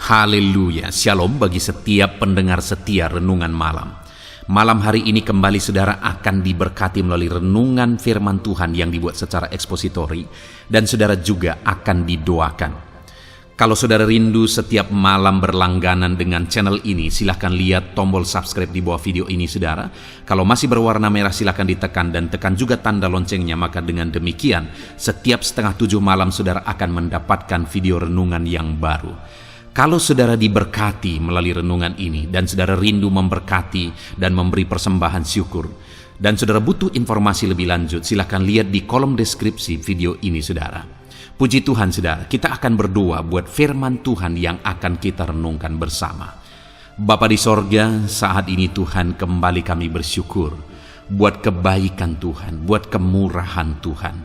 Haleluya, shalom bagi setiap pendengar setia Renungan Malam. Malam hari ini kembali saudara akan diberkati melalui renungan firman Tuhan yang dibuat secara ekspositori, dan saudara juga akan didoakan. Kalau saudara rindu setiap malam berlangganan dengan channel ini, silahkan lihat tombol subscribe di bawah video ini saudara. Kalau masih berwarna merah silahkan ditekan dan tekan juga tanda loncengnya, maka dengan demikian setiap 6:30 malam saudara akan mendapatkan video renungan yang baru. Kalau saudara diberkati melalui renungan ini dan saudara rindu memberkati dan memberi persembahan syukur, dan saudara butuh informasi lebih lanjut, silahkan lihat di kolom deskripsi video ini saudara. Puji Tuhan saudara, kita akan berdoa buat firman Tuhan yang akan kita renungkan bersama. Bapa di sorga, saat ini Tuhan kembali kami bersyukur buat kebaikan Tuhan, buat kemurahan Tuhan.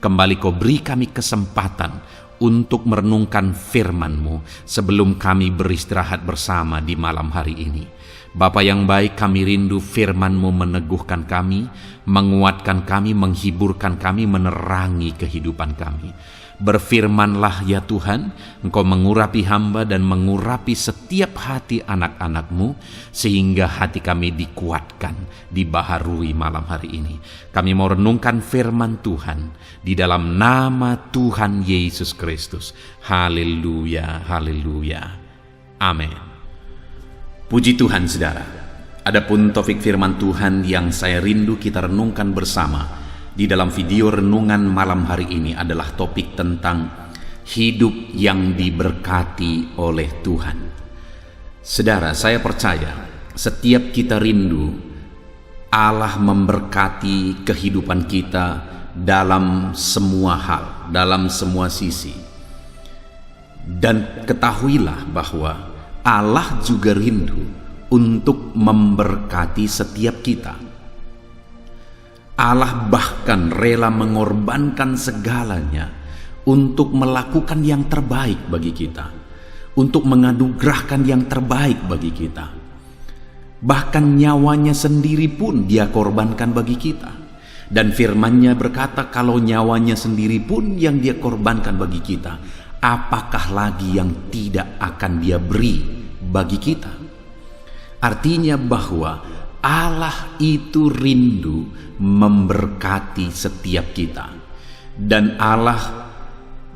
Kembali Kau beri kami kesempatan untuk merenungkan firman-Mu sebelum kami beristirahat bersama di malam hari ini. Bapa yang baik, kami rindu firman-Mu meneguhkan kami, menguatkan kami, menghiburkan kami, menerangi kehidupan kami. Berfirmanlah ya Tuhan, Engkau mengurapi hamba dan mengurapi setiap hati anak-anak-Mu, sehingga hati kami dikuatkan, dibaharui malam hari ini. Kami mau renungkan firman Tuhan di dalam nama Tuhan Yesus Kristus. Haleluya, haleluya. Amin. Puji Tuhan saudara. Adapun topik firman Tuhan yang saya rindu kita renungkan bersama di dalam video renungan malam hari ini adalah topik tentang hidup yang diberkati oleh Tuhan. Saudara, saya percaya setiap kita rindu Allah memberkati kehidupan kita dalam semua hal, dalam semua sisi. Dan ketahuilah bahwa Allah juga rindu untuk memberkati setiap kita. Allah bahkan rela mengorbankan segalanya untuk melakukan yang terbaik bagi kita, untuk menganugerahkan yang terbaik bagi kita. Bahkan nyawanya sendiri pun Dia korbankan bagi kita. Dan firman-Nya berkata, kalau nyawanya sendiri pun yang Dia korbankan bagi kita, apakah lagi yang tidak akan Dia beri bagi kita? Artinya bahwa Allah itu rindu memberkati setiap kita, dan Allah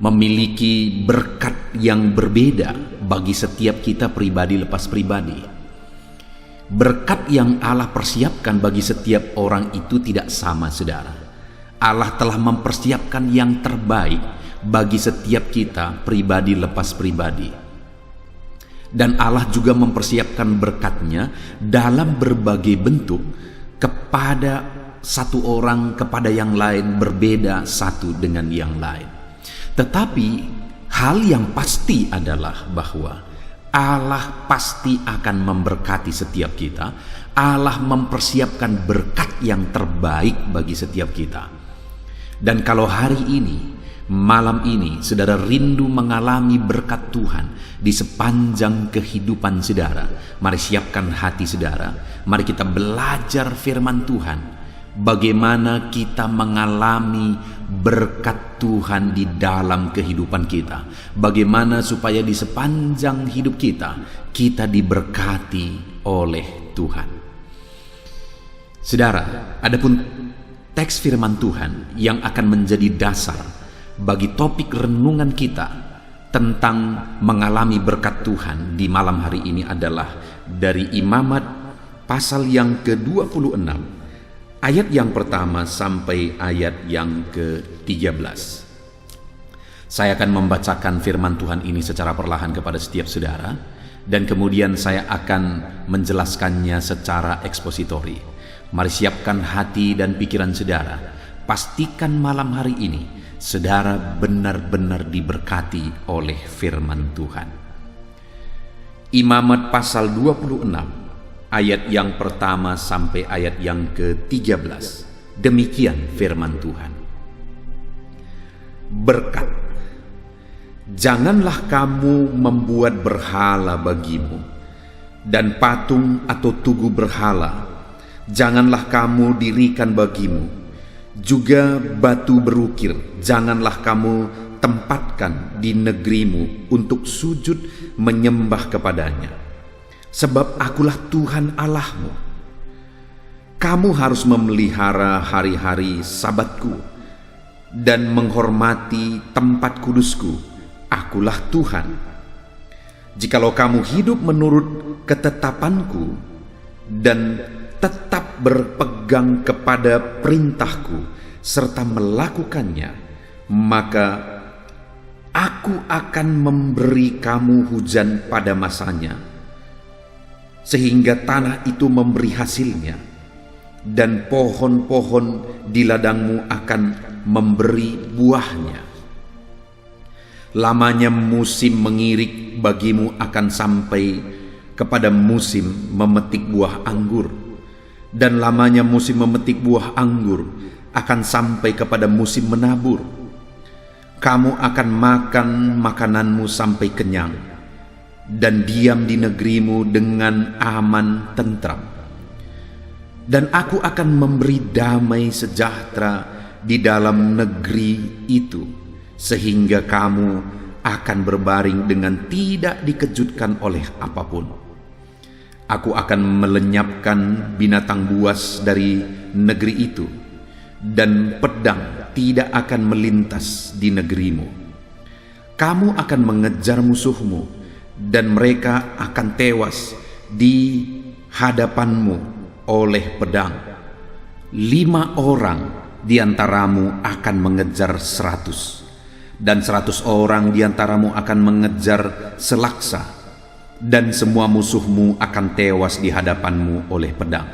memiliki berkat yang berbeda bagi setiap kita pribadi lepas pribadi. Berkat yang Allah persiapkan bagi setiap orang itu tidak sama saudara. Allah telah mempersiapkan yang terbaik bagi setiap kita pribadi lepas pribadi. Dan Allah juga mempersiapkan berkat-Nya dalam berbagai bentuk kepada satu orang, kepada yang lain, berbeda satu dengan yang lain. Tetapi hal yang pasti adalah bahwa Allah pasti akan memberkati setiap kita. Allah mempersiapkan berkat yang terbaik bagi setiap kita. Dan kalau hari ini, malam ini saudara rindu mengalami berkat Tuhan di sepanjang kehidupan saudara, mari siapkan hati saudara. Mari kita belajar firman Tuhan, bagaimana kita mengalami berkat Tuhan di dalam kehidupan kita, bagaimana supaya di sepanjang hidup kita diberkati oleh Tuhan. Saudara, adapun teks firman Tuhan yang akan menjadi dasar bagi topik renungan kita tentang mengalami berkat Tuhan di malam hari ini adalah dari Imamat pasal yang ke-26, ayat yang pertama sampai ayat yang ke-13. Saya akan membacakan firman Tuhan ini secara perlahan kepada setiap saudara, dan kemudian saya akan menjelaskannya secara ekspositori. Mari siapkan hati dan pikiran saudara. Pastikan malam hari ini saudara benar-benar diberkati oleh firman Tuhan. Imamat pasal 26 ayat yang pertama sampai ayat yang ke-13. Demikian firman Tuhan. Berkat. Janganlah kamu membuat berhala bagimu, dan patung atau tugu berhala janganlah kamu dirikan bagimu. Juga batu berukir janganlah kamu tempatkan di negerimu untuk sujud menyembah kepadanya. Sebab akulah Tuhan Allahmu. Kamu harus memelihara hari-hari Sabatku dan menghormati tempat kudusku. Akulah Tuhan. Jikalau kamu hidup menurut ketetapanku dan tetap berpegang kepada perintahku serta melakukannya, maka aku akan memberi kamu hujan pada masanya, sehingga tanah itu memberi hasilnya, dan pohon-pohon di ladangmu akan memberi buahnya. Lamanya musim mengirik bagimu akan sampai kepada musim memetik buah anggur, dan lamanya musim memetik buah anggur akan sampai kepada musim menabur. Kamu akan makan makananmu sampai kenyang, dan diam di negerimu dengan aman tentram. Dan aku akan memberi damai sejahtera di dalam negeri itu, sehingga kamu akan berbaring dengan tidak dikejutkan oleh apapun. Aku akan melenyapkan binatang buas dari negeri itu, dan pedang tidak akan melintas di negerimu. Kamu akan mengejar musuhmu, dan mereka akan tewas di hadapanmu oleh pedang. 5 orang di antaramu akan mengejar 100, dan 100 orang di antaramu akan mengejar selaksa, dan semua musuhmu akan tewas di hadapanmu oleh pedang.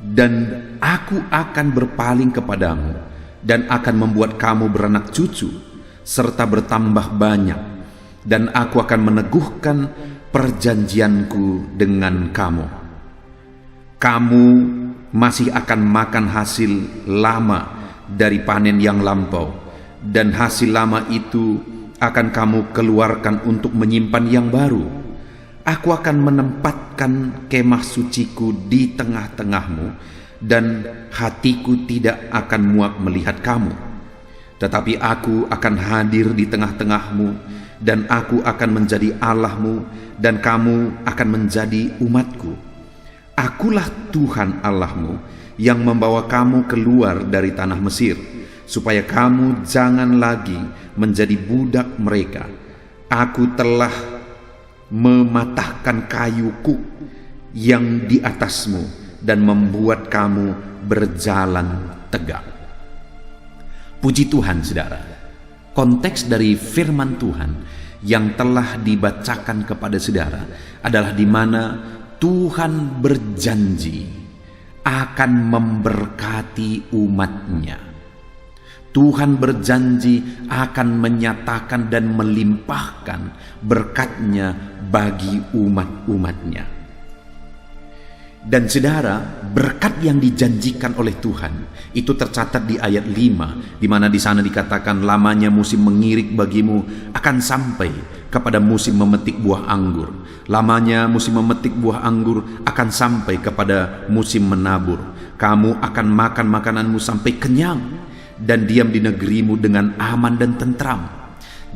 Dan aku akan berpaling kepadamu dan akan membuat kamu beranak cucu serta bertambah banyak, dan aku akan meneguhkan perjanjianku dengan kamu. Kamu masih akan makan hasil lama dari panen yang lampau, dan hasil lama itu akan kamu keluarkan untuk menyimpan yang baru. Aku akan menempatkan kemah suciku di tengah-tengahmu, dan hatiku tidak akan muak melihat kamu. Tetapi aku akan hadir di tengah-tengahmu, dan aku akan menjadi Allahmu, dan kamu akan menjadi umatku. Akulah Tuhan Allahmu yang membawa kamu keluar dari tanah Mesir, supaya kamu jangan lagi menjadi budak mereka. Aku telah mematahkan kayuku yang di atasmu dan membuat kamu berjalan tegak. Puji Tuhan, saudara. Konteks dari firman Tuhan yang telah dibacakan kepada saudara adalah di mana Tuhan berjanji akan memberkati umatnya. Tuhan berjanji akan menyatakan dan melimpahkan berkat-Nya bagi umat-umatnya. Dan saudara, berkat yang dijanjikan oleh Tuhan itu tercatat di ayat 5, di mana di sana dikatakan lamanya musim mengirik bagimu akan sampai kepada musim memetik buah anggur. Lamanya musim memetik buah anggur akan sampai kepada musim menabur. Kamu akan makan makananmu sampai kenyang, dan diam di negerimu dengan aman dan tentram.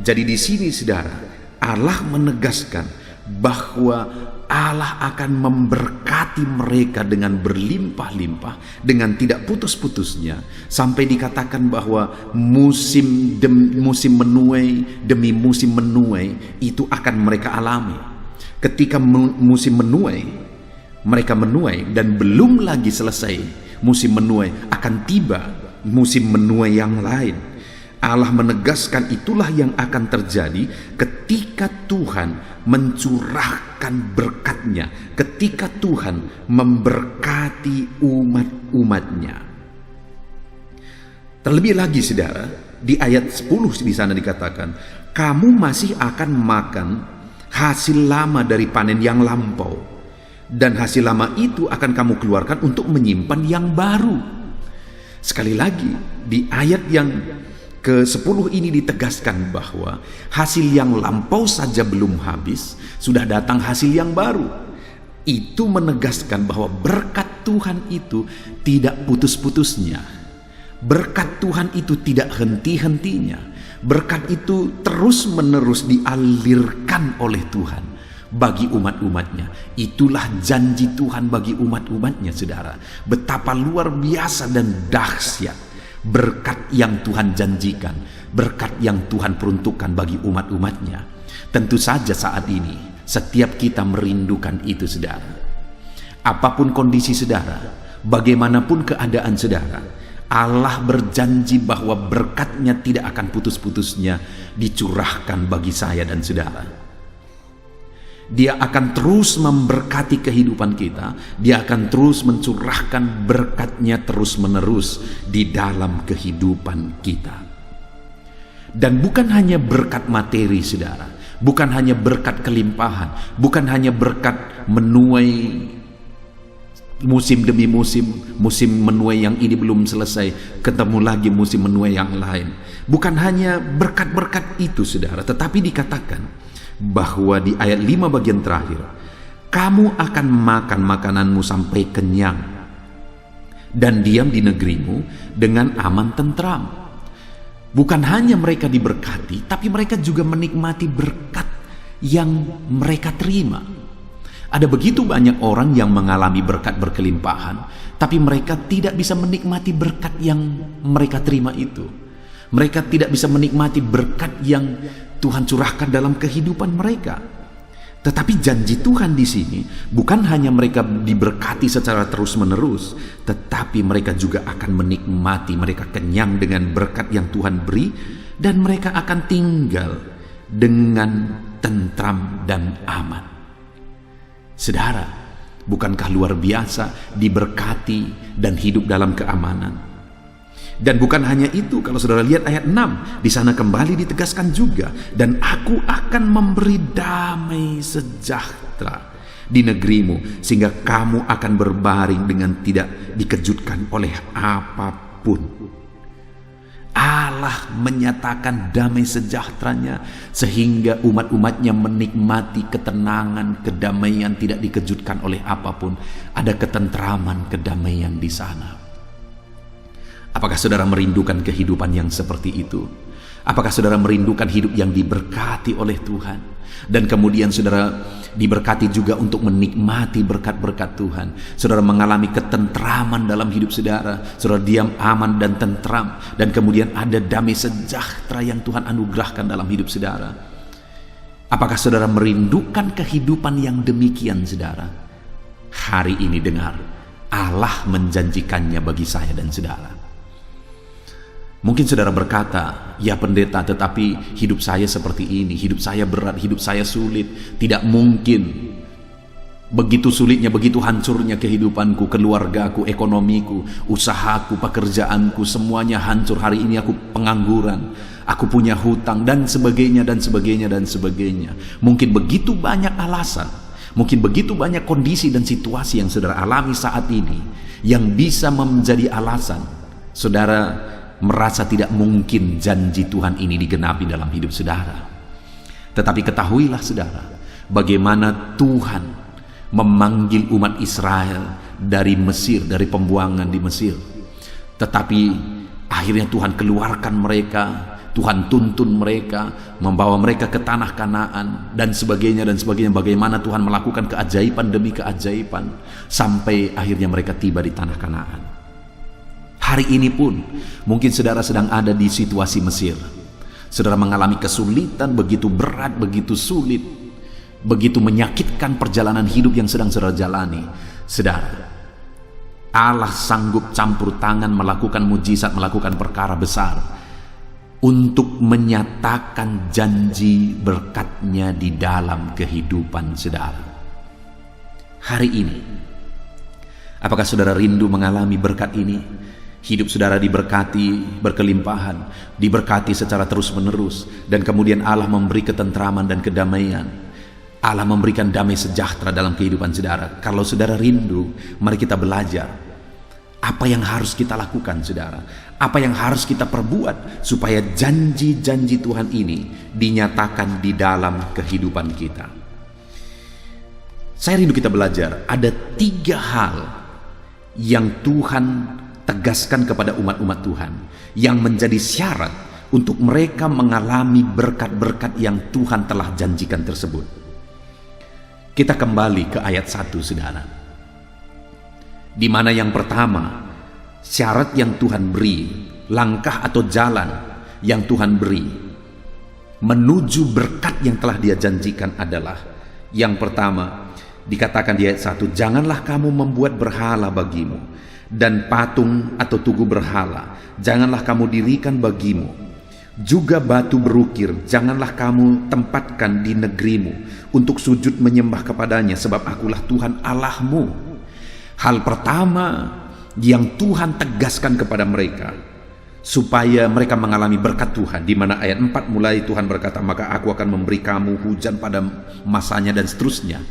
Jadi di sini, saudara, Allah menegaskan bahwa Allah akan memberkati mereka dengan berlimpah-limpah, dengan tidak putus-putusnya, sampai dikatakan bahwa musim menuai demi musim menuai itu akan mereka alami. Ketika musim menuai, mereka menuai, dan belum lagi selesai musim menuai, akan tiba musim menuai yang lain. Allah menegaskan itulah yang akan terjadi ketika Tuhan mencurahkan berkat-Nya, ketika Tuhan memberkati umat-umatnya. Terlebih lagi, saudara, di ayat 10 di sana dikatakan, kamu masih akan makan hasil lama dari panen yang lampau, dan hasil lama itu akan kamu keluarkan untuk menyimpan yang baru. Sekali lagi, di ayat yang ke-10 ini ditegaskan bahwa hasil yang lampau saja belum habis, sudah datang hasil yang baru. Itu menegaskan bahwa berkat Tuhan itu tidak putus-putusnya. Berkat Tuhan itu tidak henti-hentinya. Berkat itu terus-menerus dialirkan oleh Tuhan bagi umat-umatnya. Itulah janji Tuhan bagi umat-umatnya, saudara. Betapa luar biasa dan dahsyat berkat yang Tuhan janjikan, berkat yang Tuhan peruntukkan bagi umat-umatnya. Tentu saja saat ini setiap kita merindukan itu, saudara. Apapun kondisi saudara, bagaimanapun keadaan saudara, Allah berjanji bahwa berkat-Nya tidak akan putus-putusnya dicurahkan bagi saya dan saudara. Dia akan terus memberkati kehidupan kita. Dia akan terus mencurahkan berkat-Nya terus-menerus di dalam kehidupan kita. Dan bukan hanya berkat materi, saudara. Bukan hanya berkat kelimpahan. Bukan hanya berkat menuai musim demi musim. Musim menuai yang ini belum selesai, ketemu lagi musim menuai yang lain. Bukan hanya berkat-berkat itu, saudara. Tetapi dikatakan bahwa di ayat 5 bagian terakhir, kamu akan makan makananmu sampai kenyang dan diam di negerimu dengan aman tentram. Bukan hanya mereka diberkati, tapi mereka juga menikmati berkat yang mereka terima. Ada begitu banyak orang yang mengalami berkat berkelimpahan, tapi mereka tidak bisa menikmati berkat yang mereka terima itu. Mereka tidak bisa menikmati berkat yang Tuhan curahkan dalam kehidupan mereka. Tetapi janji Tuhan di sini bukan hanya mereka diberkati secara terus-menerus, tetapi mereka juga akan menikmati, mereka kenyang dengan berkat yang Tuhan beri, dan mereka akan tinggal dengan tentram dan aman. Saudara, bukankah luar biasa diberkati dan hidup dalam keamanan? Dan bukan hanya itu, kalau saudara lihat ayat 6, di sana kembali ditegaskan juga, dan aku akan memberi damai sejahtera di negerimu, sehingga kamu akan berbaring dengan tidak dikejutkan oleh apapun. Allah menyatakan damai sejahteranya, sehingga umat-umatnya menikmati ketenangan, kedamaian, tidak dikejutkan oleh apapun. Ada ketentraman, kedamaian di sana. Apakah saudara merindukan kehidupan yang seperti itu? Apakah saudara merindukan hidup yang diberkati oleh Tuhan? Dan kemudian saudara diberkati juga untuk menikmati berkat-berkat Tuhan. Saudara mengalami ketentraman dalam hidup saudara. Saudara diam, aman, dan tentram. Dan kemudian ada damai sejahtera yang Tuhan anugerahkan dalam hidup saudara. Apakah saudara merindukan kehidupan yang demikian, saudara? Hari ini dengar, Allah menjanjikannya bagi saya dan saudara. Mungkin saudara berkata, ya pendeta, tetapi hidup saya seperti ini, hidup saya berat, hidup saya sulit, tidak mungkin. Begitu sulitnya, begitu hancurnya kehidupanku, keluargaku, ekonomiku, usahaku, pekerjaanku, semuanya hancur. Hari ini aku pengangguran, aku punya hutang, dan sebagainya, dan sebagainya, dan sebagainya. Mungkin begitu banyak alasan, mungkin begitu banyak kondisi dan situasi yang saudara alami saat ini, yang bisa menjadi alasan saudara merasa tidak mungkin janji Tuhan ini digenapi dalam hidup saudara. Tetapi ketahuilah saudara, bagaimana Tuhan memanggil umat Israel dari Mesir, dari pembuangan di Mesir. Tetapi akhirnya Tuhan keluarkan mereka, Tuhan tuntun mereka, membawa mereka ke tanah Kanaan, dan sebagainya, dan sebagainya. Bagaimana Tuhan melakukan keajaiban demi keajaiban, sampai akhirnya mereka tiba di tanah Kanaan. Hari ini pun mungkin saudara sedang ada di situasi Mesir. Saudara mengalami kesulitan begitu berat, begitu sulit, begitu menyakitkan perjalanan hidup yang sedang saudara jalani. Saudara, Allah sanggup campur tangan, melakukan mujizat, melakukan perkara besar untuk menyatakan janji berkat-Nya di dalam kehidupan saudara. Hari ini, apakah saudara rindu mengalami berkat ini? Hidup saudara diberkati berkelimpahan, diberkati secara terus-menerus, dan kemudian Allah memberi ketentraman dan kedamaian. Allah memberikan damai sejahtera dalam kehidupan saudara. Kalau saudara rindu, mari kita belajar apa yang harus kita lakukan, saudara. Apa yang harus kita perbuat supaya janji-janji Tuhan ini dinyatakan di dalam kehidupan kita. Saya rindu kita belajar, ada 3 hal yang Tuhan tegaskan kepada umat-umat Tuhan, yang menjadi syarat untuk mereka mengalami berkat-berkat yang Tuhan telah janjikan tersebut. Kita kembali ke ayat 1, saudara, di mana yang pertama, syarat yang Tuhan beri, langkah atau jalan yang Tuhan beri menuju berkat yang telah Dia janjikan adalah, yang pertama dikatakan di ayat 1, janganlah kamu membuat berhala bagimu, dan patung atau tugu berhala janganlah kamu dirikan bagimu, juga batu berukir janganlah kamu tempatkan di negerimu untuk sujud menyembah kepadanya, sebab akulah Tuhan Allahmu. Hal pertama yang Tuhan tegaskan kepada mereka supaya mereka mengalami berkat Tuhan, di mana ayat 4 mulai Tuhan berkata, maka aku akan memberi kamu hujan pada masanya, dan seterusnya.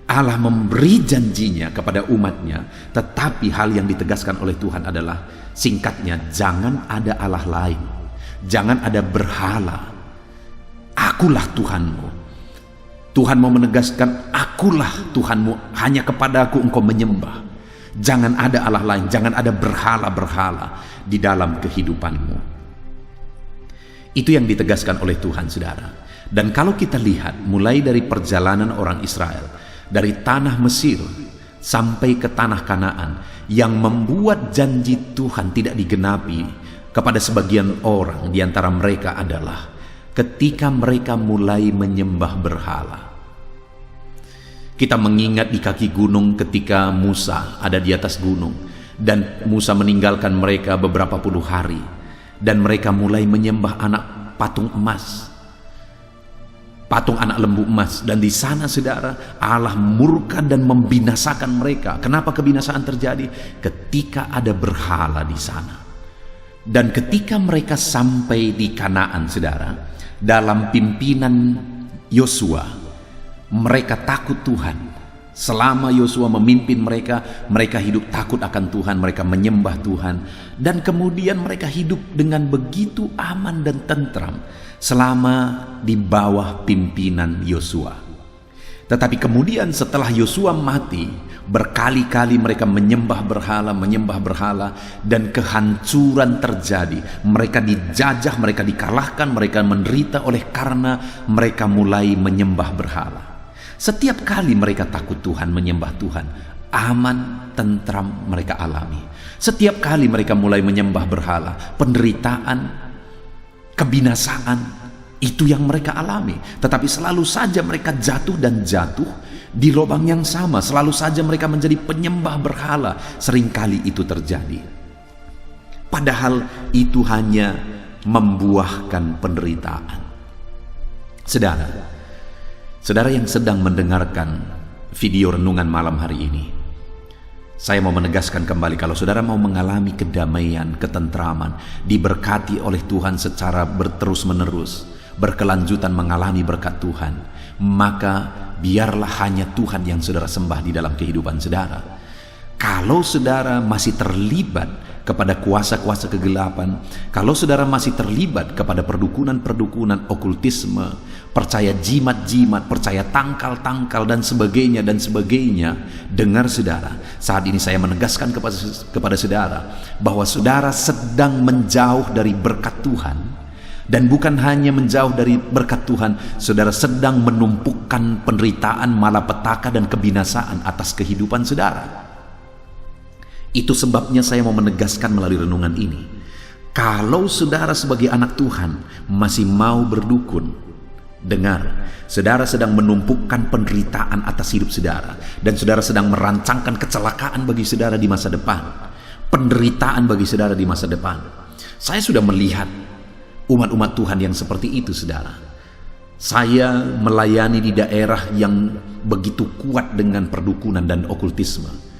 Allah memberi janjinya kepada umatnya, tetapi hal yang ditegaskan oleh Tuhan adalah, singkatnya, jangan ada Allah lain, jangan ada berhala, akulah Tuhanmu. Tuhan mau menegaskan, akulah Tuhanmu, hanya kepadaku engkau menyembah. Jangan ada Allah lain, jangan ada berhala-berhala di dalam kehidupanmu. Itu yang ditegaskan oleh Tuhan, saudara. Dan kalau kita lihat mulai dari perjalanan orang Israel dari tanah Mesir sampai ke tanah Kanaan, yang membuat janji Tuhan tidak digenapi kepada sebagian orang di antara mereka adalah ketika mereka mulai menyembah berhala. Kita mengingat di kaki gunung ketika Musa ada di atas gunung, dan Musa meninggalkan mereka beberapa puluh hari, dan mereka mulai menyembah anak patung emas, patung anak lembu emas. Dan di sana, saudara, Allah murka dan membinasakan mereka. Kenapa kebinasaan terjadi? Ketika ada berhala di sana. Dan ketika mereka sampai di Kanaan, saudara, dalam pimpinan Yosua, mereka takut Tuhan. Selama Yosua memimpin mereka, mereka hidup takut akan Tuhan, mereka menyembah Tuhan, dan kemudian mereka hidup dengan begitu aman dan tentram selama di bawah pimpinan Yosua. Tetapi kemudian setelah Yosua mati, berkali-kali mereka menyembah berhala, dan kehancuran terjadi. Mereka dijajah, mereka dikalahkan, mereka menderita oleh karena mereka mulai menyembah berhala. Setiap kali mereka takut Tuhan, menyembah Tuhan, aman, tentram mereka alami. Setiap kali mereka mulai menyembah berhala, penderitaan, kebinasaan, itu yang mereka alami. Tetapi selalu saja mereka jatuh dan jatuh di lubang yang sama. Selalu saja mereka menjadi penyembah berhala. Seringkali itu terjadi. Padahal itu hanya membuahkan penderitaan. Saudara yang sedang mendengarkan video renungan malam hari ini, saya mau menegaskan kembali, kalau saudara mau mengalami kedamaian, ketentraman, diberkati oleh Tuhan secara terus-menerus, berkelanjutan mengalami berkat Tuhan, maka biarlah hanya Tuhan yang saudara sembah di dalam kehidupan saudara. Kalau saudara masih terlibat kepada kuasa-kuasa kegelapan, kalau saudara masih terlibat kepada perdukunan-perdukunan okultisme, percaya jimat-jimat, percaya tangkal-tangkal dan sebagainya, dengar saudara, saat ini saya menegaskan kepada saudara bahwa saudara sedang menjauh dari berkat Tuhan. Dan bukan hanya menjauh dari berkat Tuhan, saudara sedang menumpukan penderitaan, malapetaka dan kebinasaan atas kehidupan saudara. Itu sebabnya saya mau menegaskan melalui renungan ini, kalau saudara sebagai anak Tuhan masih mau berdukun, dengar, saudara sedang menumpukan penderitaan atas hidup saudara, dan saudara sedang merancangkan kecelakaan bagi saudara di masa depan, penderitaan bagi saudara di masa depan. Saya sudah melihat umat-umat Tuhan yang seperti itu, saudara. Saya melayani di daerah yang begitu kuat dengan perdukunan dan okultisme.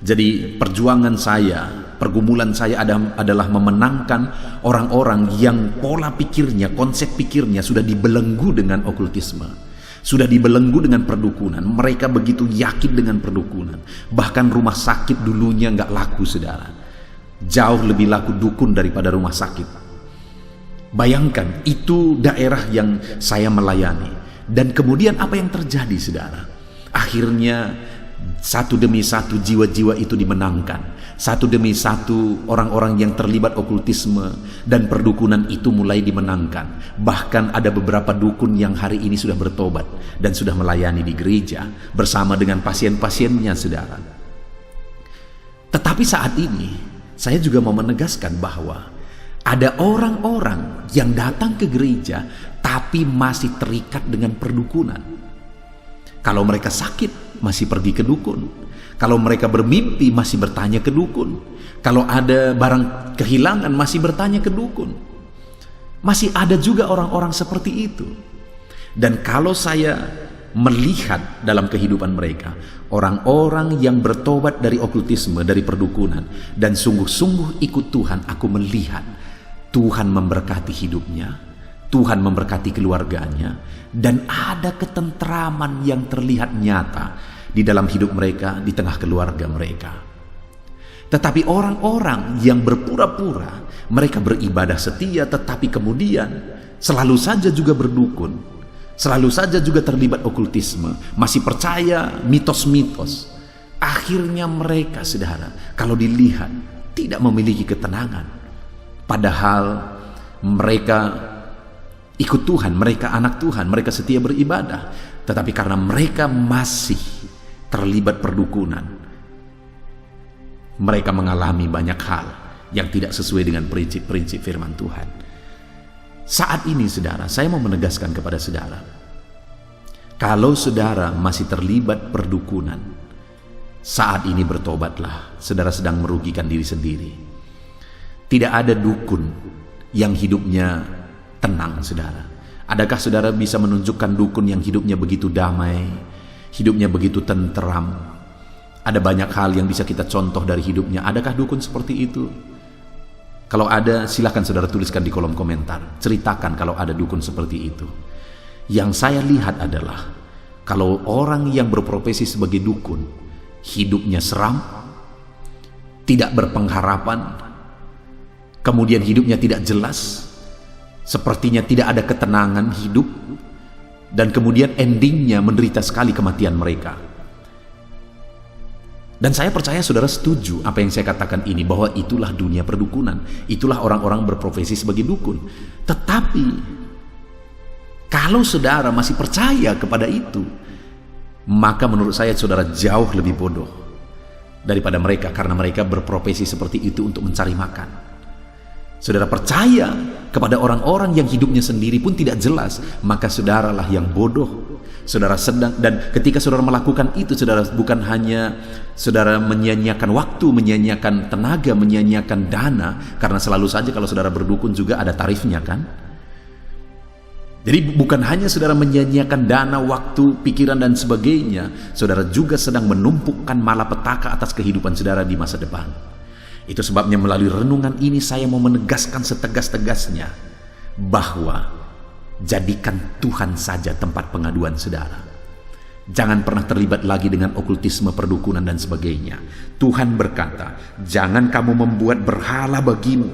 Jadi perjuangan saya, pergumulan saya adalah memenangkan orang-orang yang pola pikirnya, konsep pikirnya sudah dibelenggu dengan okultisme, sudah dibelenggu dengan perdukunan. Mereka begitu yakin dengan perdukunan. Bahkan rumah sakit dulunya nggak laku, saudara. Jauh lebih laku dukun daripada rumah sakit. Bayangkan, itu daerah yang saya melayani. Dan kemudian apa yang terjadi, saudara? Akhirnya satu demi satu jiwa-jiwa itu dimenangkan. Satu demi satu orang-orang yang terlibat okultisme dan perdukunan itu mulai dimenangkan. Bahkan ada beberapa dukun yang hari ini sudah bertobat dan sudah melayani di gereja bersama dengan pasien-pasiennya, saudara. Tetapi saat ini saya juga mau menegaskan bahwa ada orang-orang yang datang ke gereja tapi masih terikat dengan perdukunan. Kalau mereka sakit masih pergi ke dukun. Kalau mereka bermimpi masih bertanya ke dukun. Kalau ada barang kehilangan masih bertanya ke dukun. Masih ada juga orang-orang seperti itu. Dan kalau saya melihat dalam kehidupan mereka, orang-orang yang bertobat dari okultisme, dari perdukunan, dan sungguh-sungguh ikut Tuhan, aku melihat Tuhan memberkati hidupnya, Tuhan memberkati keluarganya, dan ada ketentraman yang terlihat nyata di dalam hidup mereka, di tengah keluarga mereka. Tetapi orang-orang yang berpura-pura mereka beribadah setia, tetapi kemudian selalu saja juga berdukun, selalu saja juga terlibat okultisme, masih percaya mitos-mitos. Akhirnya mereka, saudara, kalau dilihat tidak memiliki ketenangan. Padahal mereka ikut Tuhan, mereka anak Tuhan, mereka setia beribadah. Tetapi karena mereka masih terlibat perdukunan, mereka mengalami banyak hal yang tidak sesuai dengan prinsip-prinsip firman Tuhan. Saat ini, saudara, saya mau menegaskan kepada saudara, kalau saudara masih terlibat perdukunan, saat ini bertobatlah. Saudara sedang merugikan diri sendiri. Tidak ada dukun yang hidupnya tenang, saudara. Adakah saudara bisa menunjukkan dukun yang hidupnya begitu damai, hidupnya begitu tenteram? Ada banyak hal yang bisa kita contoh dari hidupnya. Adakah dukun seperti itu? Kalau ada, silakan saudara tuliskan di kolom komentar. Ceritakan kalau ada dukun seperti itu. Yang saya lihat adalah, kalau orang yang berprofesi sebagai dukun, hidupnya seram, tidak berpengharapan, kemudian hidupnya tidak jelas, sepertinya tidak ada ketenangan hidup, dan kemudian endingnya menderita sekali kematian mereka. Dan saya percaya saudara setuju apa yang saya katakan ini, bahwa itulah dunia perdukunan, itulah orang-orang berprofesi sebagai dukun. Tetapi kalau saudara masih percaya kepada itu, maka menurut saya saudara jauh lebih bodoh daripada mereka, karena mereka berprofesi seperti itu untuk mencari makan. Saudara percaya kepada orang-orang yang hidupnya sendiri pun tidak jelas, maka saudaralah yang bodoh. Saudara sedang, dan ketika saudara melakukan itu, saudara bukan hanya saudara menyia-nyiakan waktu, menyia-nyiakan tenaga, menyia-nyiakan dana, karena selalu saja kalau saudara berdukun juga ada tarifnya, kan? Jadi bukan hanya saudara menyia-nyiakan dana, waktu, pikiran dan sebagainya, saudara juga sedang menumpukan malapetaka atas kehidupan saudara di masa depan. Itu sebabnya melalui renungan ini saya mau menegaskan setegas-tegasnya bahwa jadikan Tuhan saja tempat pengaduan saudara. Jangan pernah terlibat lagi dengan okultisme, perdukunan dan sebagainya. Tuhan berkata, jangan kamu membuat berhala bagimu.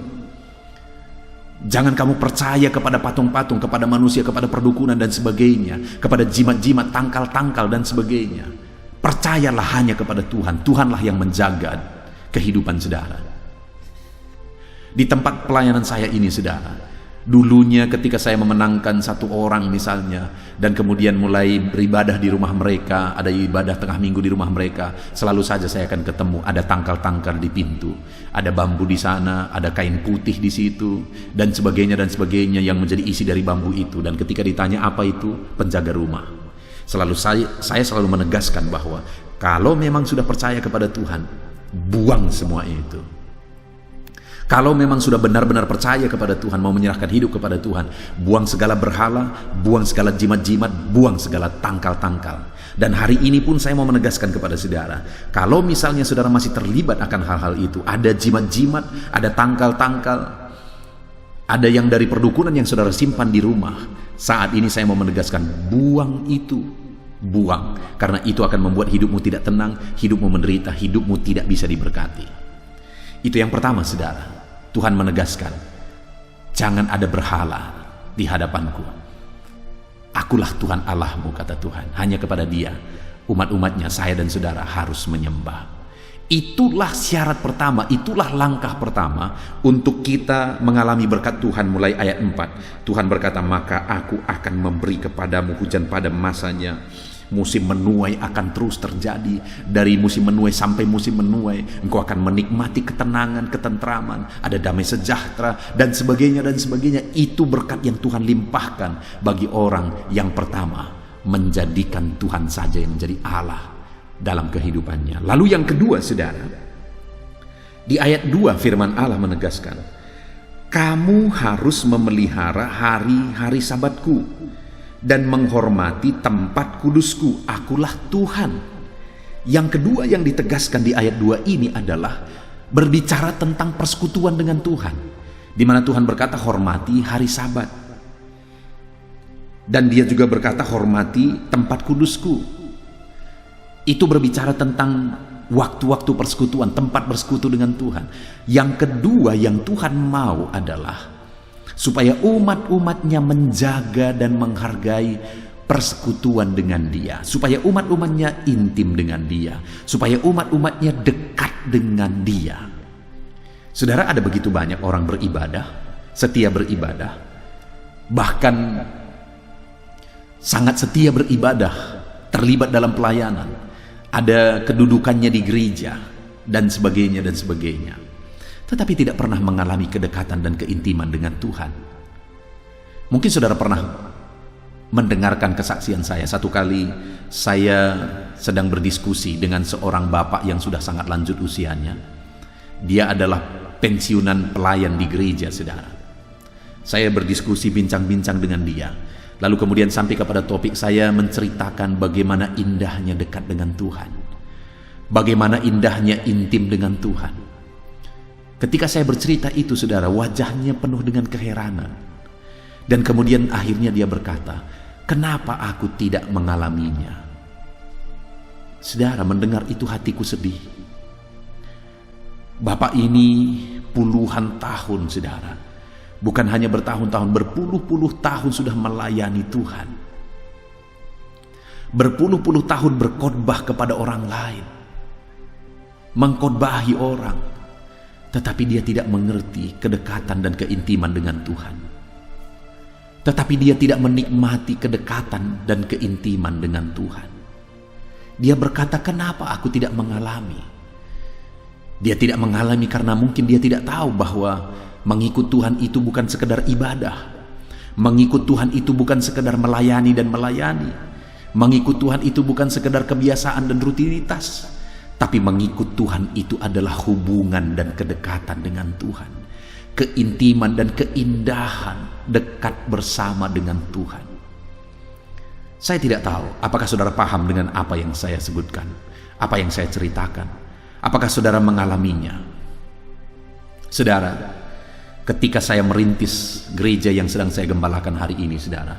Jangan kamu percaya kepada patung-patung, kepada manusia, kepada perdukunan dan sebagainya, kepada jimat-jimat, tangkal-tangkal dan sebagainya. Percayalah hanya kepada Tuhan. Tuhanlah yang menjaga kehidupan saudara. Di tempat pelayanan saya ini, saudara, dulunya ketika saya memenangkan satu orang misalnya, dan kemudian mulai beribadah di rumah mereka, ada ibadah tengah minggu di rumah mereka, selalu saja saya akan ketemu ada tangkal-tangkal di pintu, ada bambu di sana, ada kain putih di situ, dan sebagainya yang menjadi isi dari bambu itu. Dan ketika ditanya apa itu, penjaga rumah. Selalu saya selalu menegaskan bahwa kalau memang sudah percaya kepada Tuhan, buang semua itu. Kalau memang sudah benar-benar percaya kepada Tuhan, mau menyerahkan hidup kepada Tuhan, buang segala berhala, buang segala jimat-jimat, buang segala tangkal-tangkal. Dan hari ini pun saya mau menegaskan kepada saudara, kalau misalnya saudara masih terlibat akan hal-hal itu, ada jimat-jimat, ada tangkal-tangkal, ada yang dari perdukunan yang saudara simpan di rumah, saat ini saya mau menegaskan, buang itu. Buang, karena itu akan membuat hidupmu tidak tenang, hidupmu menderita, hidupmu tidak bisa diberkati. Itu yang pertama, saudara. Tuhan menegaskan, jangan ada berhala di hadapanku. Akulah Tuhan Allahmu, kata Tuhan. Hanya kepada Dia, umat-umatnya, saya dan saudara harus menyembah. Itulah syarat pertama, itulah langkah pertama untuk kita mengalami berkat Tuhan. Mulai ayat 4, Tuhan berkata, maka aku akan memberi kepadamu hujan pada masanya. Musim menuai akan terus terjadi. Dari musim menuai sampai musim menuai, engkau akan menikmati ketenangan, ketentraman, ada damai sejahtera, dan sebagainya dan sebagainya. Itu berkat yang Tuhan limpahkan bagi orang yang pertama menjadikan Tuhan saja yang menjadi Allah dalam kehidupannya. Lalu yang kedua, saudara, di ayat 2 firman Allah menegaskan, kamu harus memelihara hari-hari sabatku dan menghormati tempat kudusku. Akulah Tuhan. Yang kedua yang ditegaskan di ayat 2 ini adalah berbicara tentang persekutuan dengan Tuhan, di mana Tuhan berkata hormati hari sabat, dan dia juga berkata hormati tempat kudusku. Itu berbicara tentang waktu-waktu persekutuan, tempat bersekutu dengan Tuhan. Yang kedua yang Tuhan mau adalah supaya umat-umatnya menjaga dan menghargai persekutuan dengan Dia, supaya umat-umatnya intim dengan Dia, supaya umat-umatnya dekat dengan Dia. Saudara, ada begitu banyak orang beribadah, setia beribadah, bahkan sangat setia beribadah, terlibat dalam pelayanan, ada kedudukannya di gereja, dan sebagainya dan sebagainya, tetapi tidak pernah mengalami kedekatan dan keintiman dengan Tuhan. Mungkin saudara pernah mendengarkan kesaksian saya. Satu kali saya sedang berdiskusi dengan seorang bapak yang sudah sangat lanjut usianya. Dia adalah pensiunan pelayan di gereja, saudara. Saya berdiskusi, bincang-bincang dengan dia. Lalu kemudian sampai kepada topik saya menceritakan bagaimana indahnya dekat dengan Tuhan, bagaimana indahnya intim dengan Tuhan. Ketika saya bercerita itu, saudara, wajahnya penuh dengan keheranan. Dan kemudian akhirnya dia berkata, kenapa aku tidak mengalaminya? Saudara, mendengar itu hatiku sedih. Bapak ini puluhan tahun, saudara, bukan hanya bertahun-tahun, berpuluh-puluh tahun sudah melayani Tuhan. Berpuluh-puluh tahun berkhotbah kepada orang lain, mengkhotbahi orang, tetapi dia tidak mengerti kedekatan dan keintiman dengan Tuhan. Tetapi dia tidak menikmati kedekatan dan keintiman dengan Tuhan. Dia berkata, kenapa aku tidak mengalami? Dia tidak mengalami karena mungkin dia tidak tahu bahwa mengikut Tuhan itu bukan sekedar ibadah. Mengikut Tuhan itu bukan sekedar melayani dan melayani. Mengikut Tuhan itu bukan sekedar kebiasaan dan rutinitas. Tapi mengikut Tuhan itu adalah hubungan dan kedekatan dengan Tuhan. Keintiman dan keindahan dekat bersama dengan Tuhan. Saya tidak tahu apakah saudara paham dengan apa yang saya sebutkan, apa yang saya ceritakan. Apakah saudara mengalaminya? Saudara, ketika saya merintis gereja yang sedang saya gembalakan hari ini, saudara,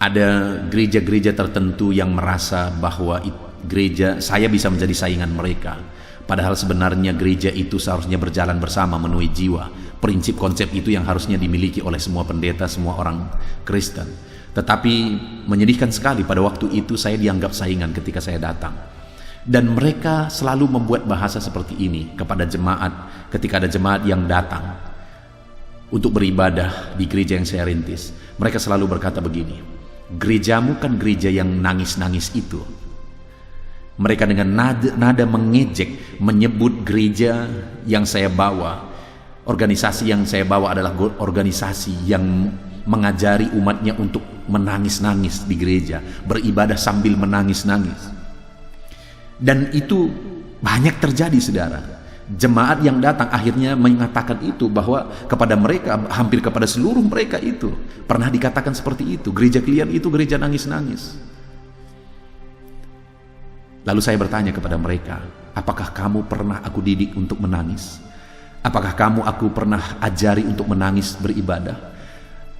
ada gereja-gereja tertentu yang merasa bahwa gereja saya bisa menjadi saingan mereka. Padahal sebenarnya gereja itu seharusnya berjalan bersama menuai jiwa. Prinsip konsep itu yang harusnya dimiliki oleh semua pendeta, semua orang Kristen. Tetapi menyedihkan sekali pada waktu itu saya dianggap saingan ketika saya datang. Dan mereka selalu membuat bahasa seperti ini kepada jemaat ketika ada jemaat yang datang untuk beribadah di gereja yang saya rintis. Mereka selalu berkata begini, gerejamu kan gereja yang nangis-nangis itu. Mereka dengan nada mengejek menyebut gereja yang saya bawa, organisasi yang saya bawa adalah organisasi yang mengajari umatnya untuk menangis-nangis di gereja, beribadah sambil menangis-nangis. Dan itu banyak terjadi, saudara. Jemaat yang datang akhirnya mengatakan itu, bahwa kepada mereka, hampir kepada seluruh mereka itu pernah dikatakan seperti itu, gereja kalian itu gereja nangis-nangis. Lalu saya bertanya kepada mereka, apakah kamu pernah aku didik untuk menangis? Apakah aku pernah ajari untuk menangis beribadah?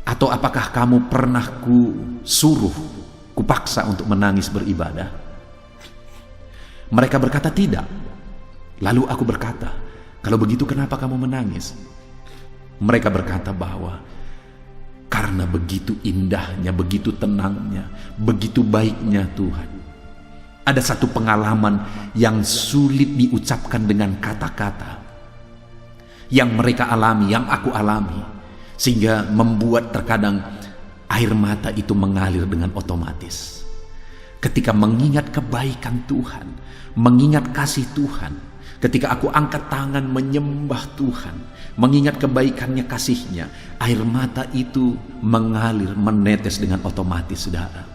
Atau apakah kamu pernah kupaksa untuk menangis beribadah? Mereka berkata tidak. Lalu aku berkata, kalau begitu kenapa kamu menangis? Mereka berkata bahwa karena begitu indahnya, begitu tenangnya, begitu baiknya Tuhan. Ada satu pengalaman yang sulit diucapkan dengan kata-kata, yang mereka alami, yang aku alami, sehingga membuat terkadang air mata itu mengalir dengan otomatis. Ketika mengingat kebaikan Tuhan, mengingat kasih Tuhan, ketika aku angkat tangan menyembah Tuhan, mengingat kebaikannya, kasihnya, air mata itu mengalir, menetes dengan otomatis, saudara.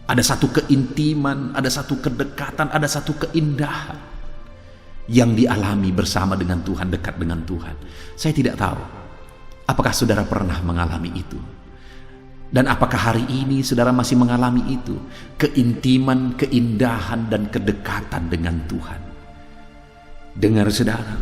Ada satu keintiman, ada satu kedekatan, ada satu keindahan yang dialami bersama dengan Tuhan, dekat dengan Tuhan. Saya tidak tahu apakah saudara pernah mengalami itu, dan apakah hari ini saudara masih mengalami itu, keintiman, keindahan, dan kedekatan dengan Tuhan. Dengar saudara,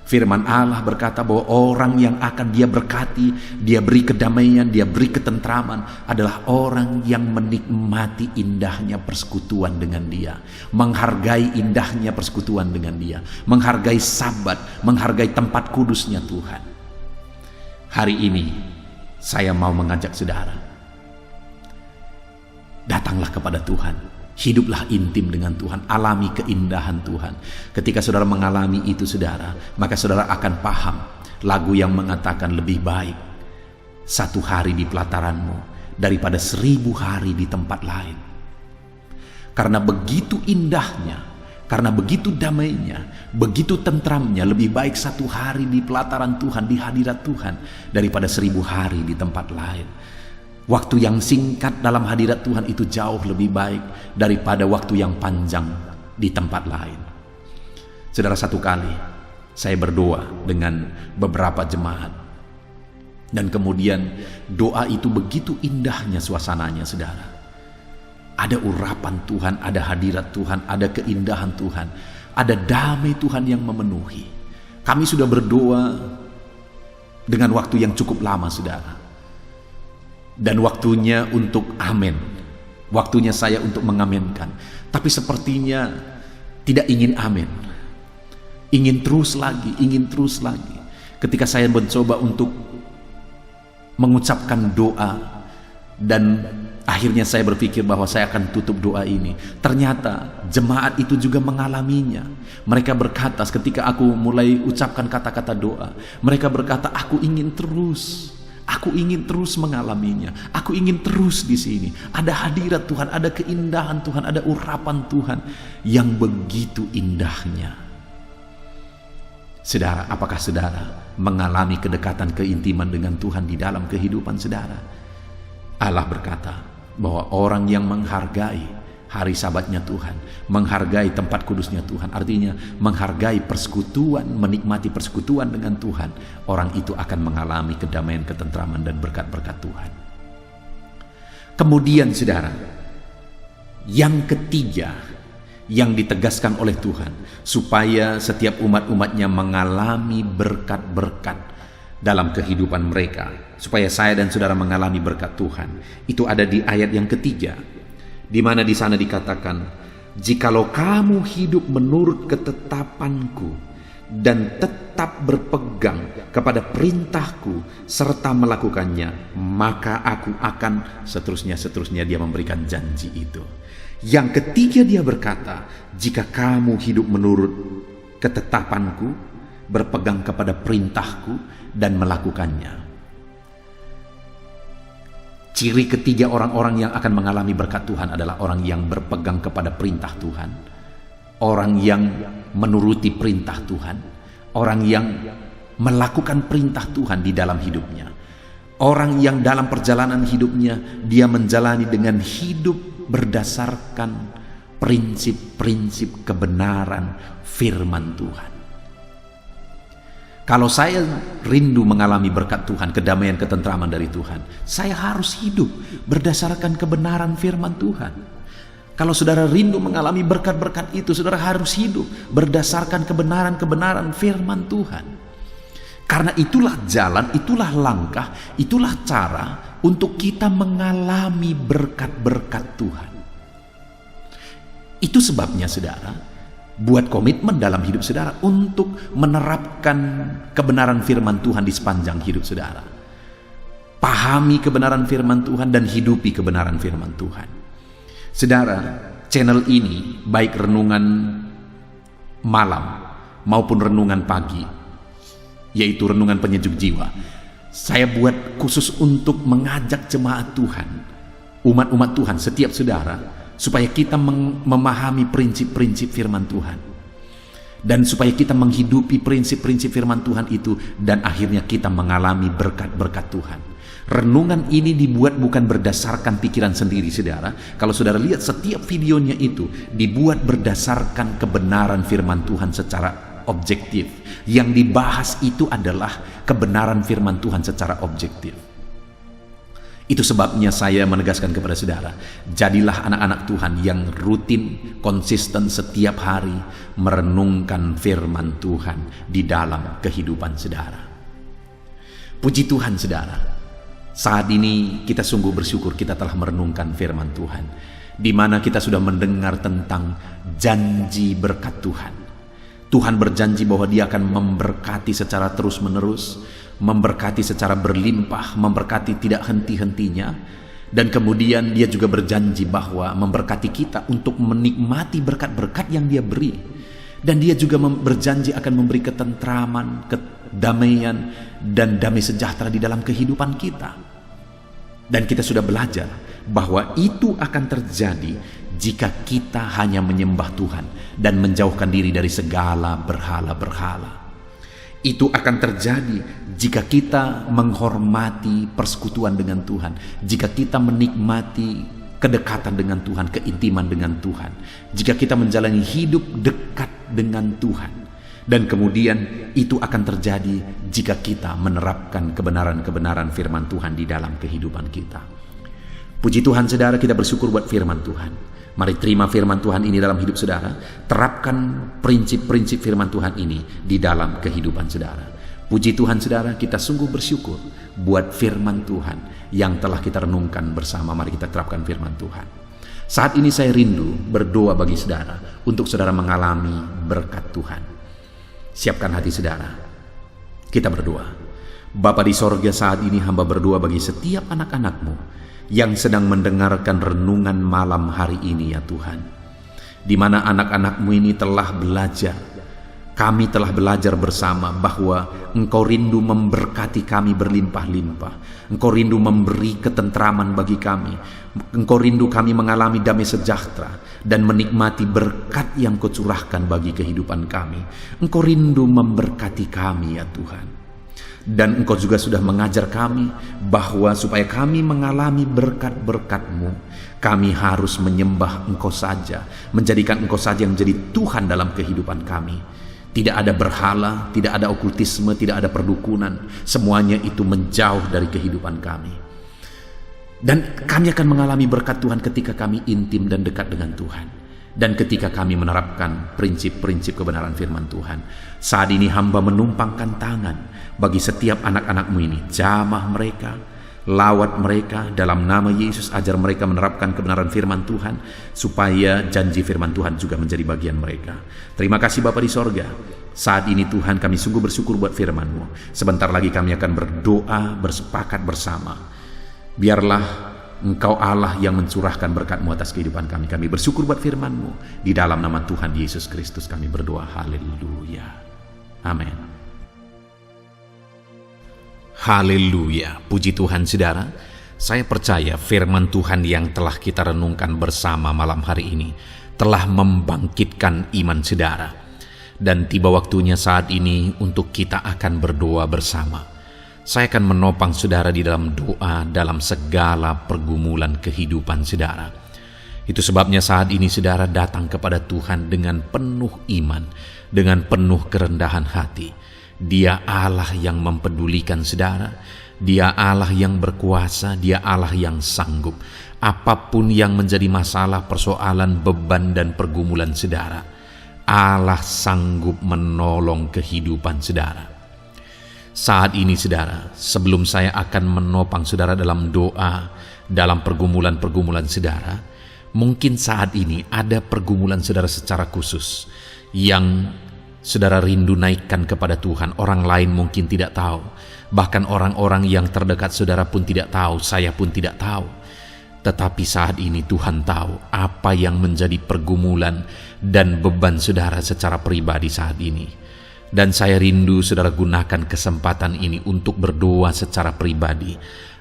firman Allah berkata bahwa orang yang akan Dia berkati, Dia beri kedamaian, Dia beri ketentraman, adalah orang yang menikmati indahnya persekutuan dengan Dia, menghargai indahnya persekutuan dengan Dia, menghargai Sabat, menghargai tempat kudusnya Tuhan. Hari ini saya mau mengajak saudara, datanglah kepada Tuhan. Hiduplah intim dengan Tuhan, alami keindahan Tuhan. Ketika saudara mengalami itu saudara, maka saudara akan paham lagu yang mengatakan lebih baik 1 hari di pelataranmu daripada 1000 hari di tempat lain. Karena begitu indahnya, karena begitu damainya, begitu tentramnya, lebih baik 1 hari di pelataran Tuhan, di hadirat Tuhan, daripada 1000 hari di tempat lain. Waktu yang singkat dalam hadirat Tuhan itu jauh lebih baik daripada waktu yang panjang di tempat lain. Saudara, satu kali saya berdoa dengan beberapa jemaat, dan kemudian doa itu begitu indahnya suasananya, saudara. Ada urapan Tuhan, ada hadirat Tuhan, ada keindahan Tuhan, ada damai Tuhan yang memenuhi. Kami sudah berdoa dengan waktu yang cukup lama, saudara. Dan waktunya untuk amin, waktunya saya untuk mengamenkan. Tapi sepertinya tidak ingin amin, ingin terus lagi, ingin terus lagi. Ketika saya mencoba untuk mengucapkan doa, dan akhirnya saya berpikir bahwa saya akan tutup doa ini, ternyata jemaat itu juga mengalaminya. Mereka berkata ketika aku mulai ucapkan kata-kata doa, mereka berkata, aku ingin terus. Aku ingin terus mengalaminya. Aku ingin terus di sini. Ada hadirat Tuhan, ada keindahan Tuhan, ada urapan Tuhan yang begitu indahnya. Saudara, apakah saudara mengalami kedekatan, keintiman dengan Tuhan di dalam kehidupan saudara? Allah berkata bahwa orang yang menghargai hari Sabatnya Tuhan, menghargai tempat kudusnya Tuhan, artinya menghargai persekutuan, menikmati persekutuan dengan Tuhan, orang itu akan mengalami kedamaian, ketentraman, dan berkat-berkat Tuhan. Kemudian saudara, yang ketiga yang ditegaskan oleh Tuhan, supaya setiap umat-umatnya mengalami berkat-berkat dalam kehidupan mereka, supaya saya dan saudara mengalami berkat Tuhan, itu ada di ayat yang ketiga, di mana di sana dikatakan, jikalau kamu hidup menurut ketetapanku dan tetap berpegang kepada perintahku serta melakukannya, maka aku akan seterusnya dia memberikan janji itu. Yang ketiga dia berkata, jika kamu hidup menurut ketetapanku, berpegang kepada perintahku dan melakukannya. Ciri ketiga orang-orang yang akan mengalami berkat Tuhan adalah orang yang berpegang kepada perintah Tuhan, orang yang menuruti perintah Tuhan, orang yang melakukan perintah Tuhan di dalam hidupnya, orang yang dalam perjalanan hidupnya dia menjalani dengan hidup berdasarkan prinsip-prinsip kebenaran firman Tuhan. Kalau saya rindu mengalami berkat Tuhan, kedamaian, ketentraman dari Tuhan, saya harus hidup berdasarkan kebenaran firman Tuhan. Kalau saudara rindu mengalami berkat-berkat itu, saudara harus hidup berdasarkan kebenaran-kebenaran firman Tuhan. Karena itulah jalan, itulah langkah, itulah cara untuk kita mengalami berkat-berkat Tuhan. Itu sebabnya saudara, buat komitmen dalam hidup saudara untuk menerapkan kebenaran firman Tuhan di sepanjang hidup saudara. Pahami kebenaran firman Tuhan dan hidupi kebenaran firman Tuhan. Saudara, channel ini, baik renungan malam maupun renungan pagi, yaitu renungan penyejuk jiwa, saya buat khusus untuk mengajak jemaat Tuhan, umat-umat Tuhan, setiap saudara, supaya kita memahami prinsip-prinsip firman Tuhan, dan supaya kita menghidupi prinsip-prinsip firman Tuhan itu, dan akhirnya kita mengalami berkat-berkat Tuhan. Renungan ini dibuat bukan berdasarkan pikiran sendiri, saudara. Kalau saudara lihat setiap videonya itu dibuat berdasarkan kebenaran firman Tuhan secara objektif. Yang dibahas itu adalah kebenaran firman Tuhan secara objektif. Itu sebabnya saya menegaskan kepada saudara, jadilah anak-anak Tuhan yang rutin, konsisten setiap hari merenungkan firman Tuhan di dalam kehidupan saudara. Puji Tuhan, saudara. Saat ini kita sungguh bersyukur kita telah merenungkan firman Tuhan, di mana kita sudah mendengar tentang janji berkat Tuhan. Tuhan berjanji bahwa Dia akan memberkati secara terus-menerus, memberkati secara berlimpah, memberkati tidak henti-hentinya. Dan kemudian Dia juga berjanji bahwa memberkati kita untuk menikmati berkat-berkat yang Dia beri. Dan Dia juga berjanji akan memberi ketentraman, kedamaian, dan damai sejahtera di dalam kehidupan kita. Dan kita sudah belajar bahwa itu akan terjadi jika kita hanya menyembah Tuhan dan menjauhkan diri dari segala berhala-berhala. Itu akan terjadi jika kita menghormati persekutuan dengan Tuhan, jika kita menikmati kedekatan dengan Tuhan, keintiman dengan Tuhan, jika kita menjalani hidup dekat dengan Tuhan. Dan kemudian itu akan terjadi jika kita menerapkan kebenaran-kebenaran firman Tuhan di dalam kehidupan kita. Puji Tuhan, saudara, kita bersyukur buat firman Tuhan. Mari terima firman Tuhan ini dalam hidup saudara. Terapkan prinsip-prinsip firman Tuhan ini di dalam kehidupan saudara. Puji Tuhan, saudara, kita sungguh bersyukur buat firman Tuhan yang telah kita renungkan bersama. Mari kita terapkan firman Tuhan. Saat ini saya rindu berdoa bagi saudara, untuk saudara mengalami berkat Tuhan. Siapkan hati saudara. Kita berdoa. Bapa di sorga, saat ini hamba berdoa bagi setiap anak-anak-Mu yang sedang mendengarkan renungan malam hari ini, ya Tuhan. Di mana anak-anak-Mu ini telah belajar, kami telah belajar bersama bahwa Engkau rindu memberkati kami berlimpah-limpah. Engkau rindu memberi ketentraman bagi kami. Engkau rindu kami mengalami damai sejahtera dan menikmati berkat yang Kau curahkan bagi kehidupan kami. Engkau rindu memberkati kami, ya Tuhan. Dan Engkau juga sudah mengajar kami bahwa supaya kami mengalami berkat-berkat-Mu, kami harus menyembah Engkau saja, menjadikan Engkau saja yang menjadi Tuhan dalam kehidupan kami. Tidak ada berhala, tidak ada okultisme, tidak ada perdukunan. Semuanya itu menjauh dari kehidupan kami. Dan kami akan mengalami berkat Tuhan ketika kami intim dan dekat dengan Tuhan. Dan ketika kami menerapkan prinsip-prinsip kebenaran firman Tuhan. Saat ini hamba menumpangkan tangan bagi setiap anak-anak-Mu ini. Jamah mereka, lawat mereka dalam nama Yesus. Ajar mereka menerapkan kebenaran firman Tuhan, supaya janji firman Tuhan juga menjadi bagian mereka. Terima kasih Bapa di sorga. Saat ini Tuhan, kami sungguh bersyukur buat firman-Mu. Sebentar lagi kami akan berdoa, bersepakat bersama. Biarlah Engkau Allah yang mencurahkan berkat-Mu atas kehidupan kami. Kami bersyukur buat firman-Mu. Di dalam nama Tuhan Yesus Kristus kami berdoa. Haleluya. Amin. Haleluya. Puji Tuhan, saudara. Saya percaya firman Tuhan yang telah kita renungkan bersama malam hari ini telah membangkitkan iman saudara. Dan tiba waktunya saat ini untuk kita akan berdoa bersama. Saya akan menopang saudara di dalam doa dalam segala pergumulan kehidupan saudara. Itu sebabnya saat ini saudara datang kepada Tuhan dengan penuh iman, dengan penuh kerendahan hati. Dia Allah yang mempedulikan saudara. Dia Allah yang berkuasa. Dia Allah yang sanggup. Apapun yang menjadi masalah, persoalan, beban, dan pergumulan saudara, Allah sanggup menolong kehidupan saudara. Saat ini saudara, sebelum saya akan menopang saudara dalam doa, dalam pergumulan-pergumulan saudara, mungkin saat ini ada pergumulan saudara secara khusus yang saudara rindu naikkan kepada Tuhan. Orang lain mungkin tidak tahu, bahkan orang-orang yang terdekat saudara pun tidak tahu, saya pun tidak tahu. Tetapi saat ini Tuhan tahu apa yang menjadi pergumulan dan beban saudara secara pribadi saat ini. Dan saya rindu saudara gunakan kesempatan ini untuk berdoa secara pribadi.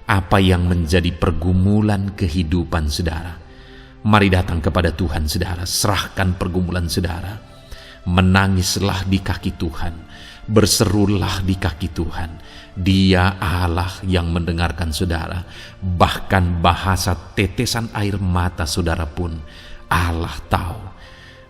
Apa yang menjadi pergumulan kehidupan saudara. Mari datang kepada Tuhan saudara, serahkan pergumulan saudara. Menangislah di kaki Tuhan, berserulah di kaki Tuhan. Dia Allah yang mendengarkan saudara. Bahkan bahasa tetesan air mata saudara pun Allah tahu.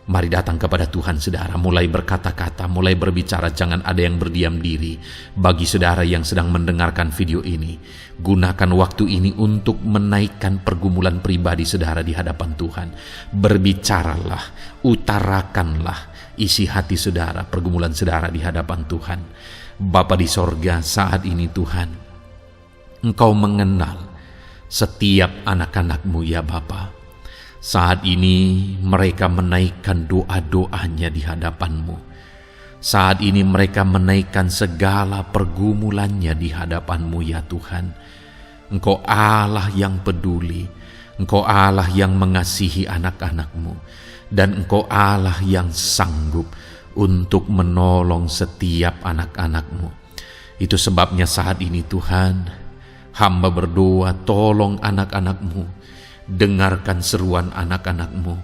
Mari datang kepada Tuhan saudara, mulai berkata-kata, mulai berbicara, jangan ada yang berdiam diri. Bagi saudara yang sedang mendengarkan video ini, gunakan waktu ini untuk menaikkan pergumulan pribadi saudara di hadapan Tuhan. Berbicaralah, utarakanlah isi hati saudara, pergumulan saudara di hadapan Tuhan. Bapa di sorga, saat ini Tuhan, Engkau mengenal setiap anak-anak-Mu ya Bapa. Saat ini mereka menaikkan doa-doanya di hadapan-Mu. Saat ini mereka menaikkan segala pergumulannya di hadapan-Mu ya Tuhan. Engkau Allah yang peduli, Engkau Allah yang mengasihi anak-anak-Mu, dan Engkau Allah yang sanggup untuk menolong setiap anak-anak-Mu. Itu sebabnya saat ini Tuhan, hamba berdoa, tolong anak-anak-Mu. Dengarkan seruan anak-anak-Mu,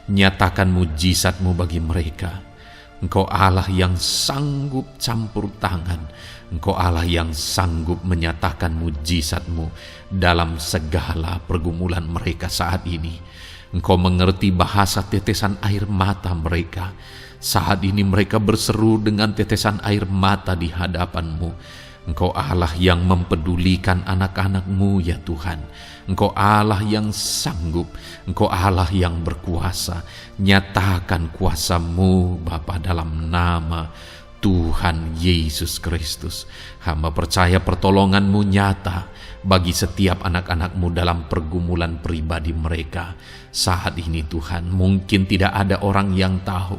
nyatakan mujizat-Mu bagi mereka. Engkau Allah yang sanggup campur tangan, Engkau Allah yang sanggup menyatakan mujizat-Mu dalam segala pergumulan mereka saat ini. Engkau mengerti bahasa tetesan air mata mereka. Saat ini mereka berseru dengan tetesan air mata di hadapan-Mu. Engkau Allah yang mempedulikan anak-anak-Mu ya Tuhan. Engkau Allah yang sanggup, Engkau Allah yang berkuasa. Nyatakan kuasa-Mu Bapa dalam nama Tuhan Yesus Kristus. Hamba percaya pertolongan-Mu nyata bagi setiap anak-anak-Mu dalam pergumulan pribadi mereka. Saat ini Tuhan, mungkin tidak ada orang yang tahu,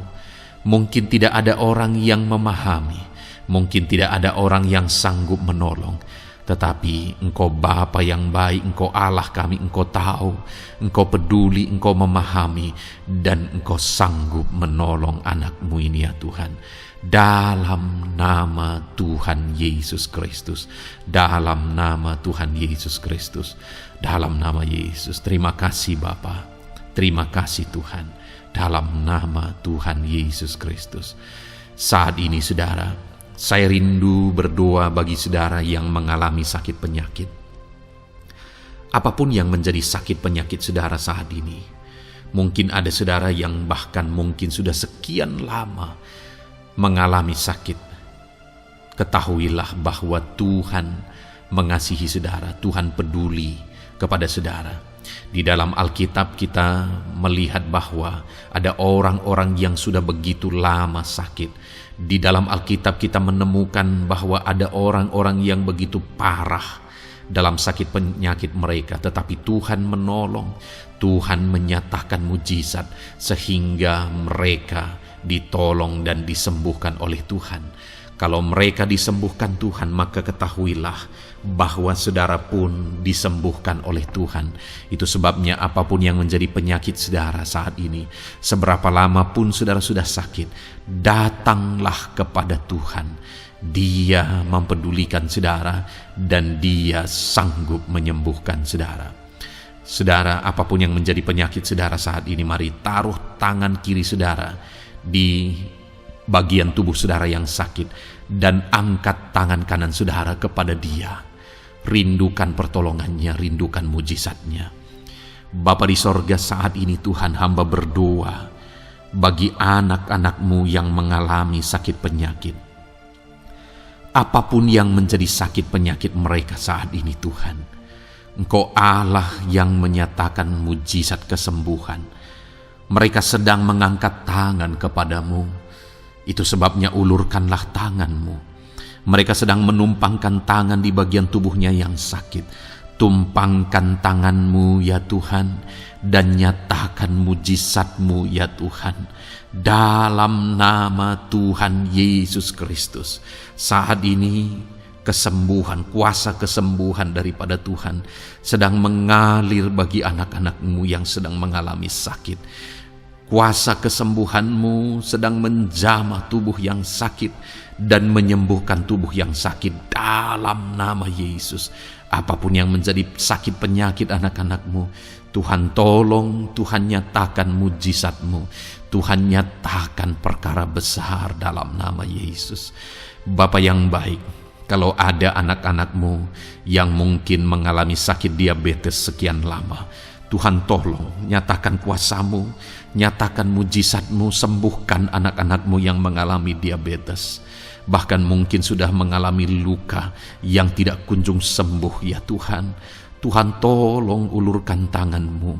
mungkin tidak ada orang yang memahami, mungkin tidak ada orang yang sanggup menolong. Tetapi Engkau Bapa yang baik, Engkau Allah kami, Engkau tahu, Engkau peduli, Engkau memahami, dan Engkau sanggup menolong anak-Mu ini ya Tuhan. Dalam nama Tuhan Yesus Kristus, dalam nama Tuhan Yesus Kristus, dalam nama Yesus. Terima kasih Bapa, terima kasih Tuhan, dalam nama Tuhan Yesus Kristus. Saat ini saudara, saya rindu berdoa bagi saudara yang mengalami sakit penyakit. Apapun yang menjadi sakit penyakit saudara saat ini. Mungkin ada saudara yang bahkan mungkin sudah sekian lama mengalami sakit. Ketahuilah bahwa Tuhan mengasihi saudara, Tuhan peduli kepada saudara. Di dalam Alkitab kita melihat bahwa ada orang-orang yang sudah begitu lama sakit. Di dalam Alkitab kita menemukan bahwa ada orang-orang yang begitu parah dalam sakit penyakit mereka, tetapi Tuhan menolong, Tuhan menyatakan mujizat sehingga mereka ditolong dan disembuhkan oleh Tuhan. Kalau mereka disembuhkan Tuhan, maka ketahuilah bahwa saudara pun disembuhkan oleh Tuhan. Itu sebabnya apapun yang menjadi penyakit saudara saat ini, seberapa lama pun saudara sudah sakit, datanglah kepada Tuhan. Dia mempedulikan saudara dan Dia sanggup menyembuhkan saudara. Saudara, apapun yang menjadi penyakit saudara saat ini, mari taruh tangan kiri saudara di bagian tubuh saudara yang sakit dan angkat tangan kanan saudara kepada Dia. Rindukan pertolongannya, rindukan mujizatnya. Bapa di sorga, saat ini Tuhan, hamba berdoa bagi anak-anak-Mu yang mengalami sakit penyakit. Apapun yang menjadi sakit penyakit mereka saat ini Tuhan, Engkau Allah yang menyatakan mujizat kesembuhan. Mereka sedang mengangkat tangan kepadamu. Itu sebabnya ulurkanlah tangan-Mu. Mereka sedang menumpangkan tangan di bagian tubuhnya yang sakit. Tumpangkan tangan-Mu ya Tuhan, dan nyatakan mujizat-Mu ya Tuhan. Dalam nama Tuhan Yesus Kristus, saat ini kesembuhan, kuasa kesembuhan daripada Tuhan sedang mengalir bagi anak-anak-Mu yang sedang mengalami sakit. Kuasa kesembuhan-Mu sedang menjamah tubuh yang sakit dan menyembuhkan tubuh yang sakit dalam nama Yesus. Apapun yang menjadi sakit penyakit anak-anak-Mu, Tuhan tolong, Tuhan nyatakan mujizat-Mu, Tuhan nyatakan perkara besar dalam nama Yesus. Bapa yang baik, kalau ada anak-anak-Mu yang mungkin mengalami sakit diabetes sekian lama, Tuhan tolong, nyatakan kuasa-Mu, nyatakan mujizat-Mu, sembuhkan anak-anak-Mu yang mengalami diabetes. Bahkan mungkin sudah mengalami luka yang tidak kunjung sembuh ya Tuhan. Tuhan tolong ulurkan tangan-Mu,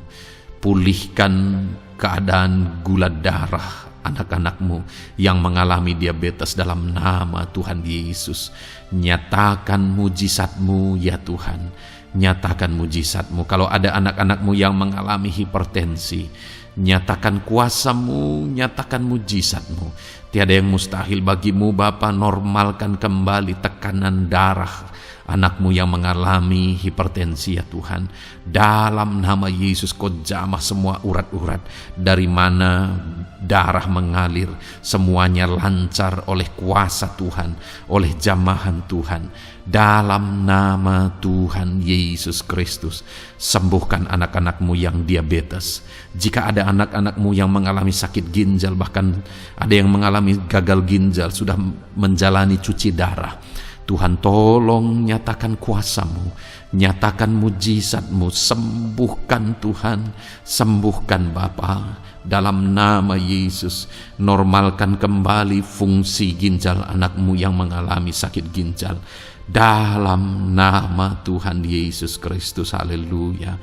pulihkan keadaan gula darah anak-anak-Mu yang mengalami diabetes dalam nama Tuhan Yesus. Nyatakan mujizat-Mu ya Tuhan, nyatakan mujizat-Mu. Kalau ada anak-anak-Mu yang mengalami hipertensi, nyatakan kuasa-Mu, nyatakan mujizat-Mu. Tiada yang mustahil bagi-Mu Bapa. Normalkan kembali tekanan darah anak-Mu yang mengalami hipertensi ya Tuhan. Dalam nama Yesus, Kau jamah semua urat-urat dari mana darah mengalir, semuanya lancar oleh kuasa Tuhan, oleh jamahan Tuhan. Dalam nama Tuhan Yesus Kristus, sembuhkan anak-anak-Mu yang diabetes. Jika ada anak-anak-Mu yang mengalami sakit ginjal, bahkan ada yang mengalami gagal ginjal, sudah menjalani cuci darah, Tuhan tolong nyatakan kuasa-Mu, nyatakan mujizat-Mu, sembuhkan Tuhan, sembuhkan Bapa. Dalam nama Yesus, normalkan kembali fungsi ginjal anak-Mu yang mengalami sakit ginjal. Dalam nama Tuhan Yesus Kristus, haleluya.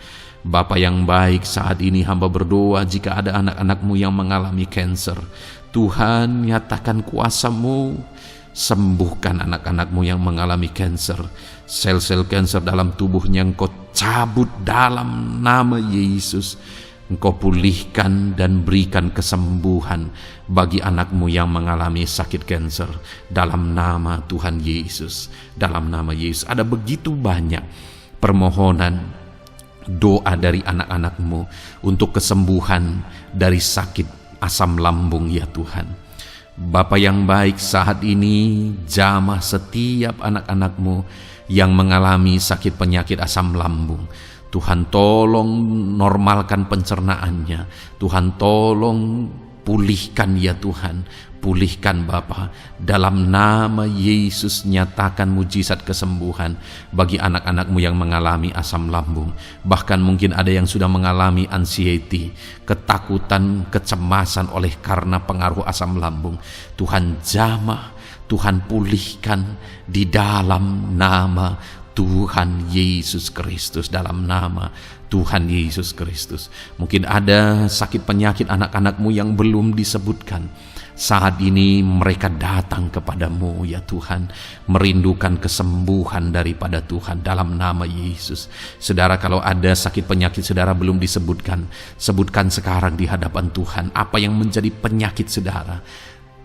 Bapa yang baik, saat ini hamba berdoa jika ada anak-anak-Mu yang mengalami kanker, Tuhan nyatakan kuasa-Mu, sembuhkan anak-anak-Mu yang mengalami kanker. Sel-sel kanker dalam tubuhnya Engkau cabut dalam nama Yesus. Engkau pulihkan dan berikan kesembuhan bagi anak-Mu yang mengalami sakit kanker dalam nama Tuhan Yesus. Dalam nama Yesus. Ada begitu banyak permohonan doa dari anak-anak-Mu untuk kesembuhan dari sakit asam lambung ya Tuhan. Bapa yang baik, saat ini jamah setiap anak-anak-Mu yang mengalami sakit penyakit asam lambung. Tuhan tolong normalkan pencernaannya. Tuhan tolong pulihkan ya Tuhan. Pulihkan Bapa. Dalam nama Yesus, nyatakan mujizat kesembuhan bagi anak-anak-Mu yang mengalami asam lambung. Bahkan mungkin ada yang sudah mengalami anxiety, ketakutan, kecemasan oleh karena pengaruh asam lambung. Tuhan jamah, Tuhan pulihkan di dalam nama Tuhan Yesus Kristus, dalam nama Tuhan Yesus Kristus. Mungkin ada sakit penyakit anak-anak-Mu yang belum disebutkan. Saat ini mereka datang kepadamu ya Tuhan, merindukan kesembuhan daripada Tuhan dalam nama Yesus. Saudara, kalau ada sakit penyakit saudara belum disebutkan, sebutkan sekarang di hadapan Tuhan apa yang menjadi penyakit saudara.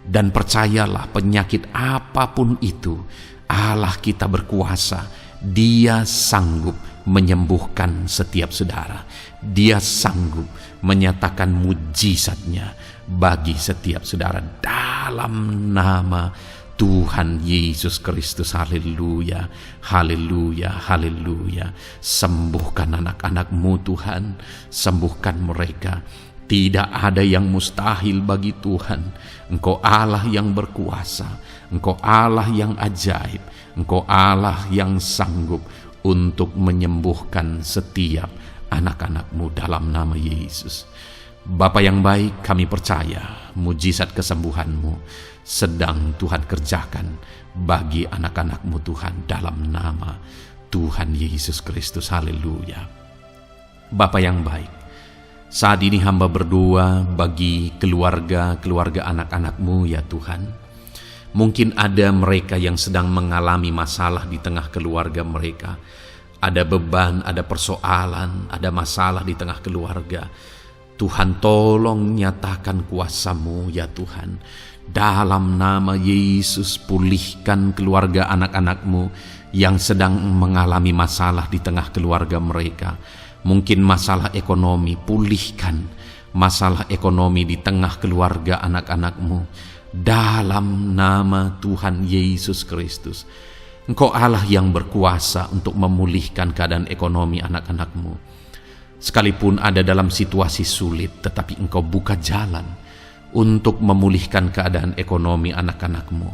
Dan percayalah, penyakit apapun itu, Allah kita berkuasa. Dia sanggup menyembuhkan setiap saudara. Dia sanggup menyatakan mujizatnya bagi setiap saudara dalam nama Tuhan Yesus Kristus. Haleluya, haleluya, haleluya. Sembuhkan anak-anak-Mu Tuhan, sembuhkan mereka. Tidak ada yang mustahil bagi Tuhan. Engkau Allah yang berkuasa, Engkau Allah yang ajaib, Engkau Allah yang sanggup untuk menyembuhkan setiap anak-anak-Mu dalam nama Yesus. Bapa yang baik, kami percaya mujizat kesembuhan-Mu sedang Tuhan kerjakan bagi anak-anak-Mu Tuhan dalam nama Tuhan Yesus Kristus. Haleluya. Bapa yang baik, saat ini hamba berdoa bagi keluarga anak-anak-Mu ya Tuhan. Mungkin ada mereka yang sedang mengalami masalah di tengah keluarga mereka. Ada beban, ada persoalan, ada masalah di tengah keluarga. Tuhan, tolong nyatakan kuasa-Mu ya Tuhan. Dalam nama Yesus, pulihkan keluarga anak-anak-Mu yang sedang mengalami masalah di tengah keluarga mereka. Mungkin masalah ekonomi, pulihkan masalah ekonomi di tengah keluarga anak-anak-Mu. Dalam nama Tuhan Yesus Kristus. Engkau Allah yang berkuasa untuk memulihkan keadaan ekonomi anak-anak-Mu. Sekalipun ada dalam situasi sulit, tetapi Engkau buka jalan untuk memulihkan keadaan ekonomi anak-anak-Mu.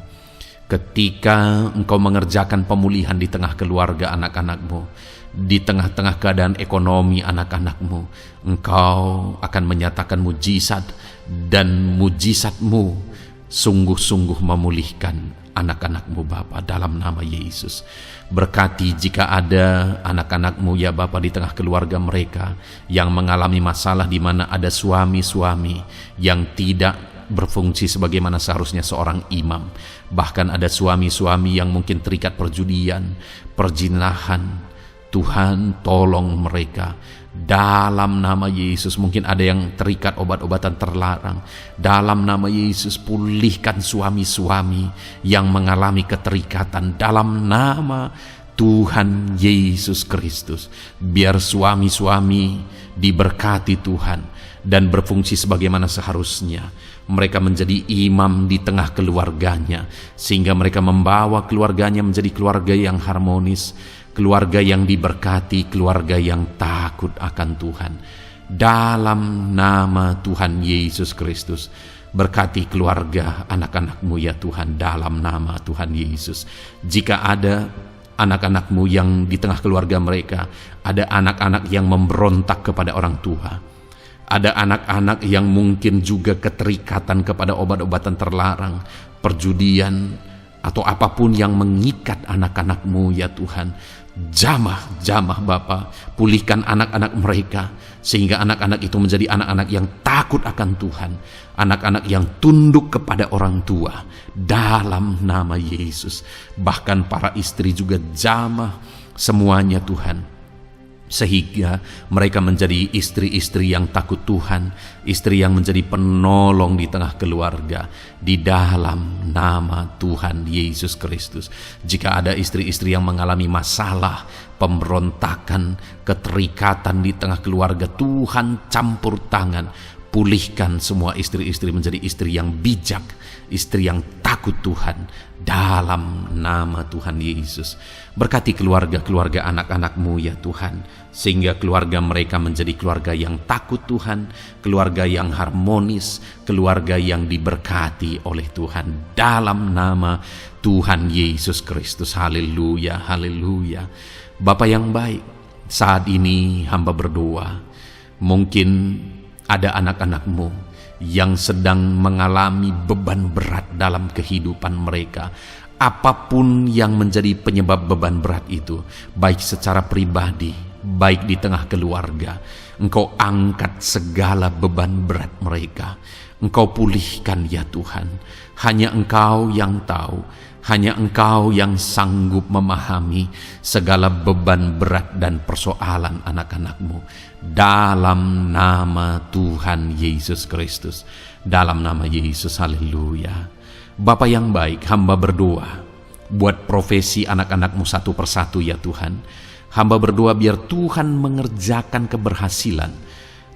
Ketika Engkau mengerjakan pemulihan di tengah keluarga anak-anak-Mu, di tengah-tengah keadaan ekonomi anak-anak-Mu, Engkau akan menyatakan mujizat, dan mujizat-Mu sungguh-sungguh memulihkan anak-anak-Mu Bapa, dalam nama Yesus. Berkati jika ada anak-anak-Mu ya Bapa di tengah keluarga mereka yang mengalami masalah, di mana ada suami-suami yang tidak berfungsi sebagaimana seharusnya seorang imam. Bahkan ada suami-suami yang mungkin terikat perjudian, perzinahan. Tuhan, tolong mereka dalam nama Yesus. Mungkin ada yang terikat obat-obatan terlarang. Dalam nama Yesus, pulihkan suami-suami yang mengalami keterikatan dalam nama Tuhan Yesus Kristus. Biar suami-suami diberkati Tuhan dan berfungsi sebagaimana seharusnya. Mereka menjadi imam di tengah keluarganya, sehingga mereka membawa keluarganya menjadi keluarga yang harmonis, keluarga yang diberkati, keluarga yang takut akan Tuhan. Dalam nama Tuhan Yesus Kristus, berkati keluarga anak-anak-Mu ya Tuhan, dalam nama Tuhan Yesus. Jika ada anak-anak-Mu yang di tengah keluarga mereka, ada anak-anak yang memberontak kepada orang tua, ada anak-anak yang mungkin juga keterikatan kepada obat-obatan terlarang, perjudian, atau apapun yang mengikat anak-anak-Mu ya Tuhan, jamah Bapa, pulihkan anak-anak mereka, sehingga anak-anak itu menjadi anak-anak yang takut akan Tuhan, anak-anak yang tunduk kepada orang tua, dalam nama Yesus. Bahkan para istri juga jamah semuanya Tuhan, sehingga mereka menjadi istri-istri yang takut Tuhan, istri yang menjadi penolong di tengah keluarga, di dalam nama Tuhan Yesus Kristus. Jika ada istri-istri yang mengalami masalah, pemberontakan, keterikatan di tengah keluarga, Tuhan campur tangan, pulihkan semua istri-istri menjadi istri yang bijak, istri yang takut Tuhan, dalam nama Tuhan Yesus. Berkati keluarga-keluarga anak-anak-Mu ya Tuhan, sehingga keluarga mereka menjadi keluarga yang takut Tuhan, keluarga yang harmonis, keluarga yang diberkati oleh Tuhan, dalam nama Tuhan Yesus Kristus. Haleluya, haleluya. Bapa yang baik, saat ini hamba berdoa, mungkin ada anak-anak-Mu yang sedang mengalami beban berat dalam kehidupan mereka. Apapun yang menjadi penyebab beban berat itu, baik secara pribadi, baik di tengah keluarga, Engkau angkat segala beban berat mereka. Engkau pulihkan ya Tuhan. Hanya Engkau yang tahu, hanya Engkau yang sanggup memahami segala beban berat dan persoalan anak-anak-Mu. Dalam nama Tuhan Yesus Kristus, dalam nama Yesus, haleluya. Bapa yang baik, hamba berdoa buat profesi anak-anak-Mu satu persatu ya Tuhan. Hamba berdoa biar Tuhan mengerjakan keberhasilan,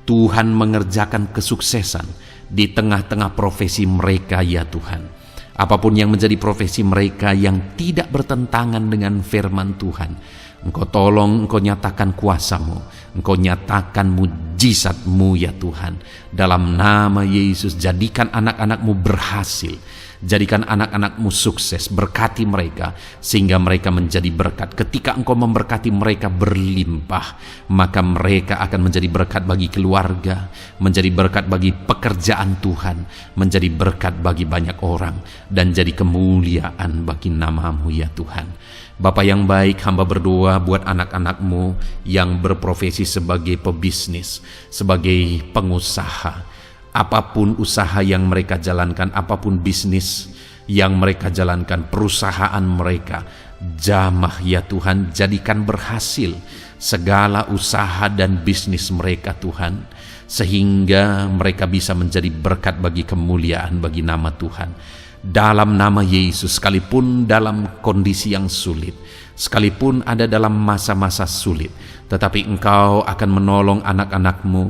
Tuhan mengerjakan kesuksesan di tengah-tengah profesi mereka ya Tuhan. Apapun yang menjadi profesi mereka yang tidak bertentangan dengan firman Tuhan, Engkau tolong, Engkau nyatakan kuasa-Mu, Engkau nyatakan mujizat-Mu ya Tuhan. Dalam nama Yesus, jadikan anak-anak-Mu berhasil, jadikan anak-anak-Mu sukses, berkati mereka sehingga mereka menjadi berkat. Ketika Engkau memberkati mereka berlimpah, maka mereka akan menjadi berkat bagi keluarga, menjadi berkat bagi pekerjaan Tuhan, menjadi berkat bagi banyak orang, dan jadi kemuliaan bagi nama-Mu ya Tuhan. Bapa yang baik, hamba berdoa buat anak-anak-Mu yang berprofesi sebagai pebisnis, sebagai pengusaha. Apapun usaha yang mereka jalankan, apapun bisnis yang mereka jalankan, perusahaan mereka, Jamah ya Tuhan, jadikan berhasil segala usaha dan bisnis mereka Tuhan, sehingga mereka bisa menjadi berkat bagi kemuliaan bagi nama Tuhan. Dalam nama Yesus, sekalipun dalam kondisi yang sulit, sekalipun ada dalam masa-masa sulit, tetapi Engkau akan menolong anak-anak-Mu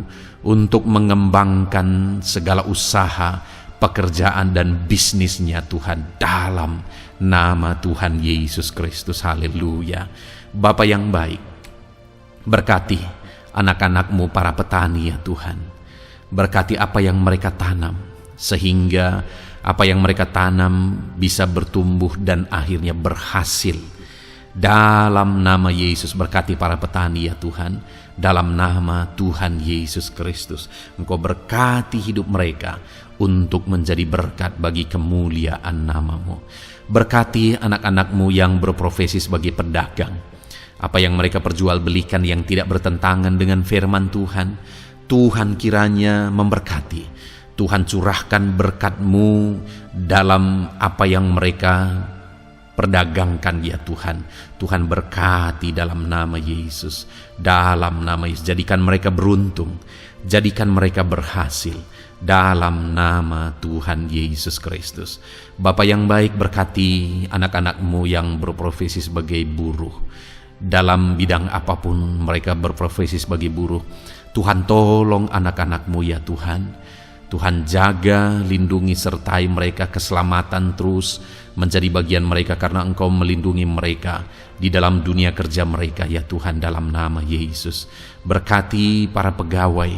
untuk mengembangkan segala usaha, pekerjaan dan bisnisnya Tuhan, dalam nama Tuhan Yesus Kristus. Haleluya. Bapa yang baik, berkati anak-anak-Mu para petani ya Tuhan. Berkati apa yang mereka tanam, sehingga apa yang mereka tanam bisa bertumbuh dan akhirnya berhasil. Dalam nama Yesus, berkati para petani ya Tuhan. Dalam nama Tuhan Yesus Kristus, Engkau berkati hidup mereka untuk menjadi berkat bagi kemuliaan nama-Mu. Berkati anak-anak-Mu yang berprofesi sebagai pedagang. Apa yang mereka perjualbelikan yang tidak bertentangan dengan firman Tuhan, Tuhan kiranya memberkati. Tuhan curahkan berkat-Mu dalam apa yang mereka perdagangkan ya Tuhan. Tuhan berkati dalam nama Yesus. Dalam nama Yesus, jadikan mereka beruntung, jadikan mereka berhasil. Dalam nama Tuhan Yesus Kristus. Bapa yang baik, berkati anak-anak-Mu yang berprofesi sebagai buruh. Dalam bidang apapun mereka berprofesi sebagai buruh, Tuhan tolong anak-anak-Mu ya Tuhan. Tuhan jaga, lindungi, sertai mereka, keselamatan terus menjadi bagian mereka karena Engkau melindungi mereka di dalam dunia kerja mereka ya Tuhan, dalam nama Yesus. Berkati para pegawai,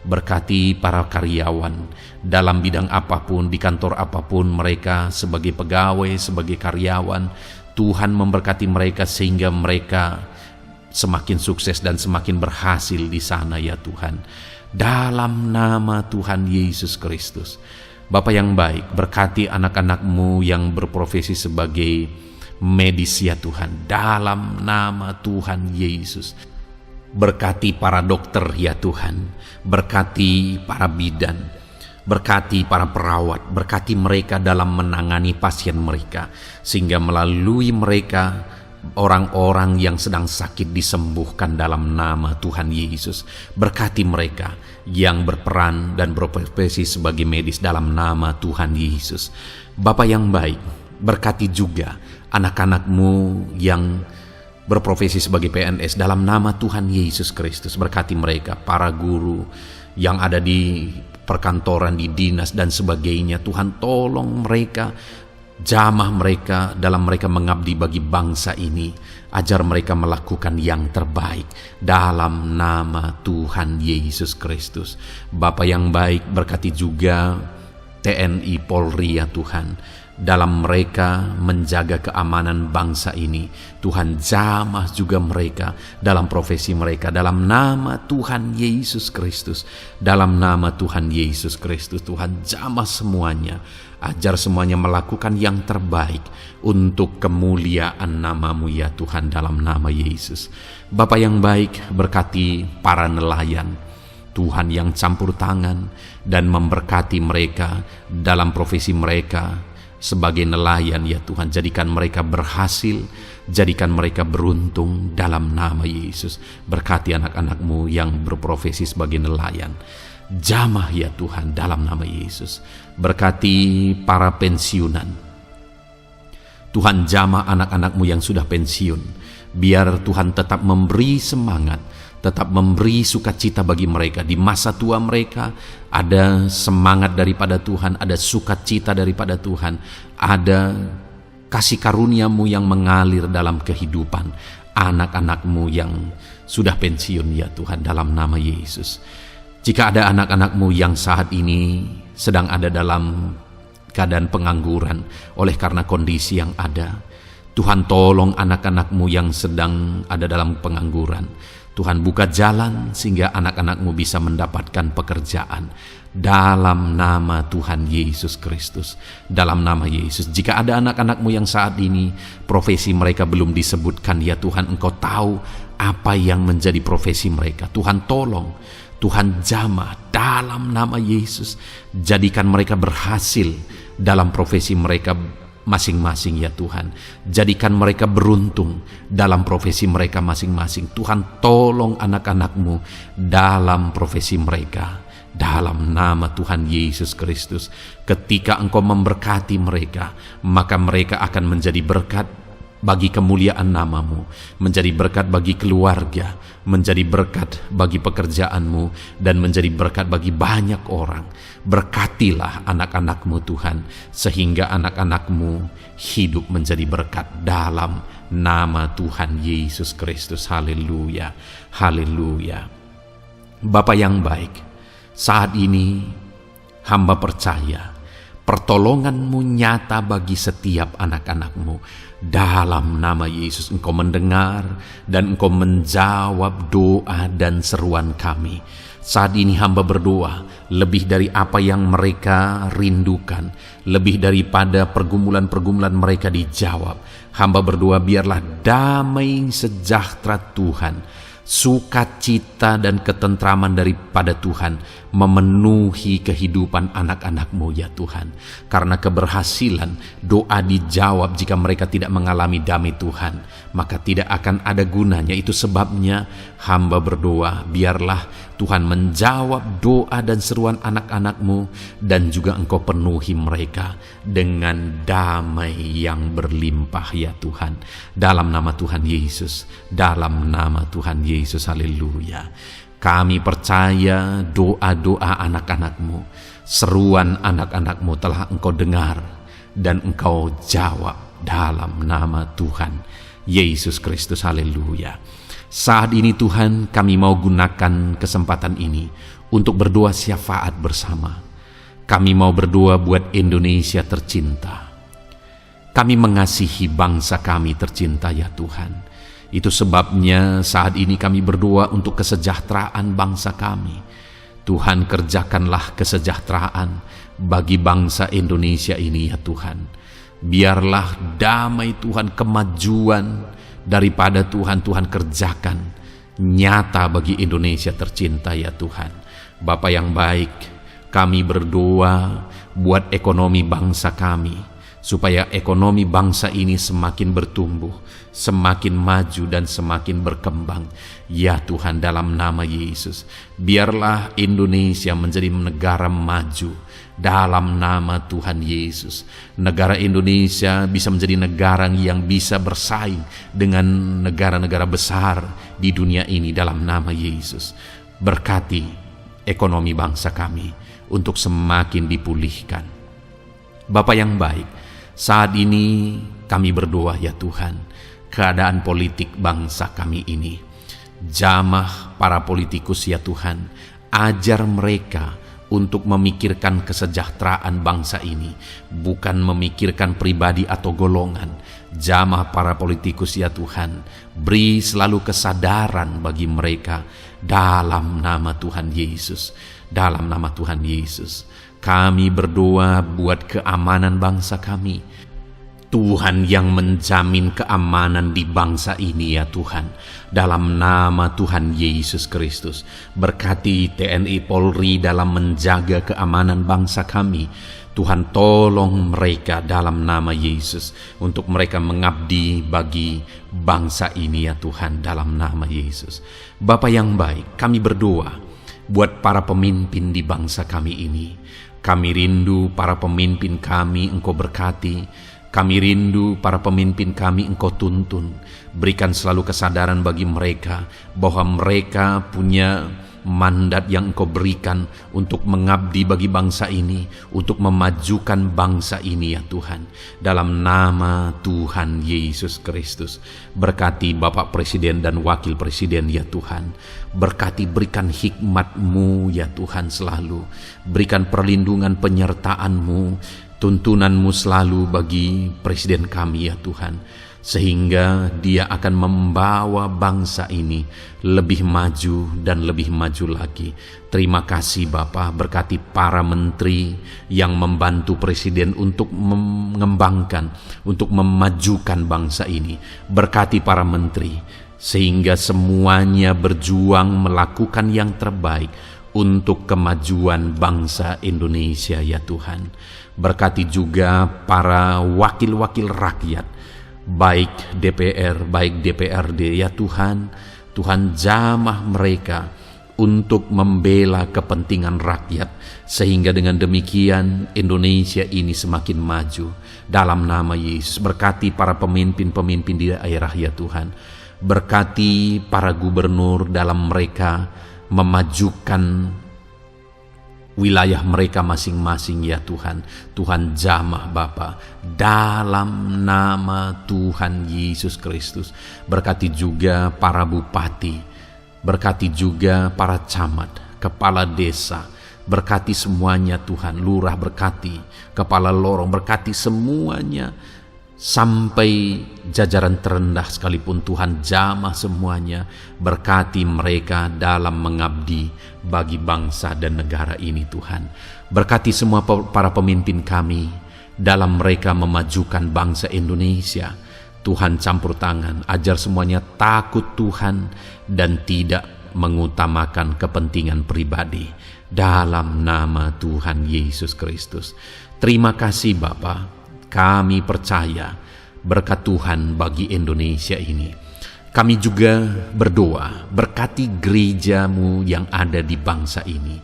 berkati para karyawan dalam bidang apapun, di kantor apapun mereka sebagai pegawai, sebagai karyawan. Tuhan memberkati mereka sehingga mereka semakin sukses dan semakin berhasil di sana ya Tuhan. Dalam nama Tuhan Yesus Kristus. Bapa yang baik, berkati anak-anak-Mu yang berprofesi sebagai medis ya Tuhan. Dalam nama Tuhan Yesus. Berkati para dokter ya Tuhan. Berkati para bidan. Berkati para perawat. Berkati mereka dalam menangani pasien mereka, sehingga melalui mereka orang-orang yang sedang sakit disembuhkan dalam nama Tuhan Yesus. Berkati mereka yang berperan dan berprofesi sebagai medis dalam nama Tuhan Yesus. Bapa yang baik, berkati juga anak-anak-Mu yang berprofesi sebagai PNS dalam nama Tuhan Yesus Kristus. Berkati mereka, para guru yang ada di perkantoran, di dinas dan sebagainya. Tuhan tolong mereka, jamah mereka dalam mereka mengabdi bagi bangsa ini. Ajar mereka melakukan yang terbaik dalam nama Tuhan Yesus Kristus. Bapa yang baik, berkati juga TNI Polri ya Tuhan, dalam mereka menjaga keamanan bangsa ini. Tuhan jamah juga mereka dalam profesi mereka dalam nama Tuhan Yesus Kristus. Dalam nama Tuhan Yesus Kristus, Tuhan jamah semuanya. Ajar semuanya melakukan yang terbaik untuk kemuliaan nama-Mu ya Tuhan, dalam nama Yesus. Bapa yang baik, berkati para nelayan Tuhan yang campur tangan dan memberkati mereka dalam profesi mereka sebagai nelayan ya Tuhan. Jadikan mereka berhasil, jadikan mereka beruntung dalam nama Yesus. Berkati anak-anak-Mu yang berprofesi sebagai nelayan. Jamah ya Tuhan dalam nama Yesus. Berkati para pensiunan. Tuhan jamah anak-anak-Mu yang sudah pensiun. Biar Tuhan tetap memberi semangat, tetap memberi sukacita bagi mereka. Di masa tua mereka ada semangat daripada Tuhan, ada sukacita daripada Tuhan, ada kasih karunia-Mu yang mengalir dalam kehidupan anak-anak-Mu yang sudah pensiun ya Tuhan, dalam nama Yesus. Jika ada anak-anak-Mu yang saat ini sedang ada dalam keadaan pengangguran oleh karena kondisi yang ada, Tuhan tolong anak-anak-Mu yang sedang ada dalam pengangguran. Tuhan buka jalan sehingga anak-anak-Mu bisa mendapatkan pekerjaan dalam nama Tuhan Yesus Kristus. Dalam nama Yesus. Jika ada anak-anak-Mu yang saat ini profesi mereka belum disebutkan, ya Tuhan, Engkau tahu apa yang menjadi profesi mereka. Tuhan tolong, Tuhan jamah dalam nama Yesus. Jadikan mereka berhasil dalam profesi mereka, masing-masing ya Tuhan. Jadikan mereka beruntung dalam profesi mereka masing-masing. Tuhan, tolong anak-anak-Mu dalam profesi mereka. Dalam nama Tuhan Yesus Kristus, ketika Engkau memberkati mereka, maka mereka akan menjadi berkat bagi kemuliaan nama-Mu, menjadi berkat bagi keluarga, menjadi berkat bagi pekerjaan-Mu, dan menjadi berkat bagi banyak orang. Berkatilah anak-anak-Mu Tuhan, sehingga anak-anak-Mu hidup menjadi berkat dalam nama Tuhan Yesus Kristus. Haleluya, haleluya. Bapa yang baik, saat ini hamba percaya pertolongan-Mu nyata bagi setiap anak-anak-Mu. Dalam nama Yesus, Engkau mendengar dan Engkau menjawab doa dan seruan kami. Saat ini hamba berdoa lebih dari apa yang mereka rindukan, lebih daripada pergumulan-pergumulan mereka dijawab. Hamba berdoa biarlah damai sejahtera Tuhan, sukacita dan ketentraman daripada Tuhan memenuhi kehidupan anak-anak-Mu ya Tuhan. Karena keberhasilan doa dijawab jika mereka tidak mengalami damai Tuhan, maka tidak akan ada gunanya. Itu sebabnya hamba berdoa biarlah Tuhan menjawab doa dan seruan anak-anak-Mu, dan juga Engkau penuhi mereka dengan damai yang berlimpah ya Tuhan. Dalam nama Tuhan Yesus, dalam nama Tuhan Yesus, haleluya. Kami percaya doa-doa anak-anak-Mu, seruan anak-anak-Mu telah Engkau dengar dan Engkau jawab dalam nama Tuhan Yesus Kristus, haleluya. Saat ini Tuhan, kami mau gunakan kesempatan ini untuk berdoa syafaat bersama. Kami mau berdoa buat Indonesia tercinta. Kami mengasihi bangsa kami tercinta ya Tuhan. Itu sebabnya saat ini kami berdoa untuk kesejahteraan bangsa kami. Tuhan, kerjakanlah kesejahteraan bagi bangsa Indonesia ini ya Tuhan. Biarlah damai Tuhan, kemajuan daripada Tuhan kerjakan nyata bagi Indonesia tercinta ya Tuhan. Bapa yang baik, kami berdoa buat ekonomi bangsa kami, supaya ekonomi bangsa ini semakin bertumbuh, semakin maju dan semakin berkembang. Ya Tuhan, dalam nama Yesus, biarlah Indonesia menjadi negara maju dalam nama Tuhan Yesus. Negara Indonesia bisa menjadi negara yang bisa bersaing dengan negara-negara besar di dunia ini dalam nama Yesus. Berkati ekonomi bangsa kami untuk semakin dipulihkan. Bapa yang baik, saat ini kami berdoa ya Tuhan, keadaan politik bangsa kami ini. Jamah para politikus ya Tuhan, ajar mereka untuk memikirkan kesejahteraan bangsa ini, bukan memikirkan pribadi atau golongan. Jamah para politikus ya Tuhan, beri selalu kesadaran bagi mereka dalam nama Tuhan Yesus. Dalam nama Tuhan Yesus, kami berdoa buat keamanan bangsa kami. Tuhan yang menjamin keamanan di bangsa ini ya Tuhan. Dalam nama Tuhan Yesus Kristus, berkati TNI Polri dalam menjaga keamanan bangsa kami. Tuhan, tolong mereka dalam nama Yesus, untuk mereka mengabdi bagi bangsa ini ya Tuhan, dalam nama Yesus. Bapa yang baik, kami berdoa buat para pemimpin di bangsa kami ini. Kami rindu para pemimpin kami Engkau berkati. Kami rindu para pemimpin kami Engkau tuntun. Berikan selalu kesadaran bagi mereka bahwa mereka punya mandat yang Engkau berikan untuk mengabdi bagi bangsa ini, untuk memajukan bangsa ini ya Tuhan. Dalam nama Tuhan Yesus Kristus, berkati Bapak Presiden dan Wakil Presiden ya Tuhan. Berkati, berikan hikmat-Mu ya Tuhan selalu. Berikan perlindungan penyertaan-Mu, tuntunan-Mu selalu bagi Presiden kami ya Tuhan, sehingga dia akan membawa bangsa ini lebih maju dan lebih maju lagi. Terima kasih Bapa, berkati para menteri yang membantu Presiden untuk mengembangkan, untuk memajukan bangsa ini. Berkati para menteri, sehingga semuanya berjuang melakukan yang terbaik untuk kemajuan bangsa Indonesia ya Tuhan. Berkati juga para wakil-wakil rakyat, baik DPR, baik DPRD ya Tuhan. Tuhan jamah mereka untuk membela kepentingan rakyat, sehingga dengan demikian Indonesia ini semakin maju. Dalam nama Yesus, berkati para pemimpin-pemimpin di daerah ya Tuhan. Berkati para gubernur dalam mereka memajukan wilayah mereka masing-masing ya Tuhan. Tuhan jamah Bapa, dalam nama Tuhan Yesus Kristus. Berkati juga para bupati, berkati juga para camat, kepala desa, berkati semuanya Tuhan. Lurah berkati, kepala lorong berkati semuanya, sampai jajaran terendah sekalipun Tuhan jamah semuanya. Berkati mereka dalam mengabdi bagi bangsa dan negara ini Tuhan. Berkati semua para pemimpin kami dalam mereka memajukan bangsa Indonesia. Tuhan campur tangan, ajar semuanya takut Tuhan dan tidak mengutamakan kepentingan pribadi. Dalam nama Tuhan Yesus Kristus. Terima kasih Bapa, kami percaya berkat Tuhan bagi Indonesia ini. Kami juga berdoa, berkati gereja-Mu yang ada di bangsa ini,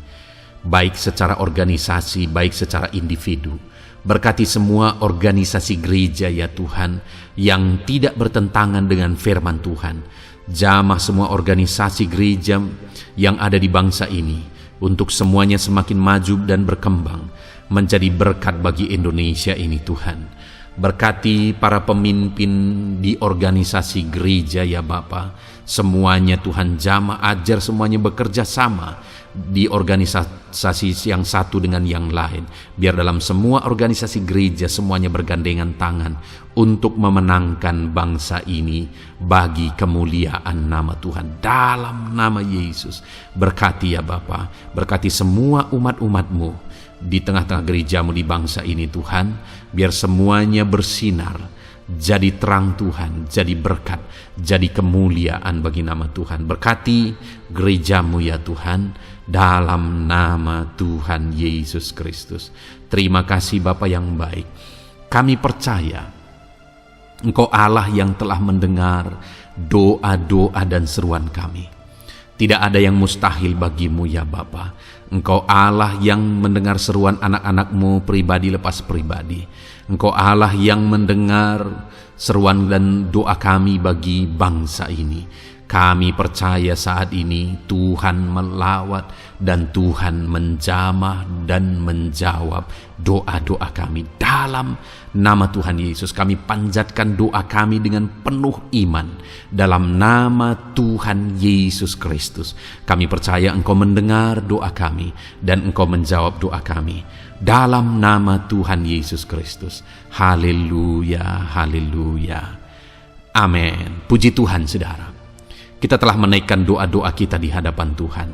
baik secara organisasi, baik secara individu. Berkati semua organisasi gereja ya Tuhan yang tidak bertentangan dengan firman Tuhan. Jamah semua organisasi gereja yang ada di bangsa ini untuk semuanya semakin maju dan berkembang menjadi berkat bagi Indonesia ini Tuhan. Berkati para pemimpin di organisasi gereja ya Bapa. Semuanya Tuhan jamah, ajar semuanya bekerja sama di organisasi yang satu dengan yang lain. Biar dalam semua organisasi gereja semuanya bergandengan tangan untuk memenangkan bangsa ini bagi kemuliaan nama Tuhan. Dalam nama Yesus, berkati ya Bapa, berkati semua umat-umat-Mu di tengah-tengah gereja-Mu di bangsa ini Tuhan. Biar semuanya bersinar, jadi terang Tuhan, jadi berkat, jadi kemuliaan bagi nama Tuhan. Berkati gereja-Mu ya Tuhan, dalam nama Tuhan Yesus Kristus. Terima kasih Bapa yang baik. Kami percaya Engkau Allah yang telah mendengar doa-doa dan seruan kami. Tidak ada yang mustahil bagimu ya Bapa. Engkau Allah yang mendengar seruan anak-anak-Mu pribadi lepas pribadi. Engkau Allah yang mendengar seruan dan doa kami bagi bangsa ini. Kami percaya saat ini Tuhan melawat dan Tuhan menjamah dan menjawab doa-doa kami. Dalam nama Tuhan Yesus kami panjatkan doa kami dengan penuh iman. Dalam nama Tuhan Yesus Kristus kami percaya Engkau mendengar doa kami dan Engkau menjawab doa kami. Dalam nama Tuhan Yesus Kristus. Haleluya, haleluya. Amin. Puji Tuhan saudara. Kita telah menaikkan doa-doa kita di hadapan Tuhan.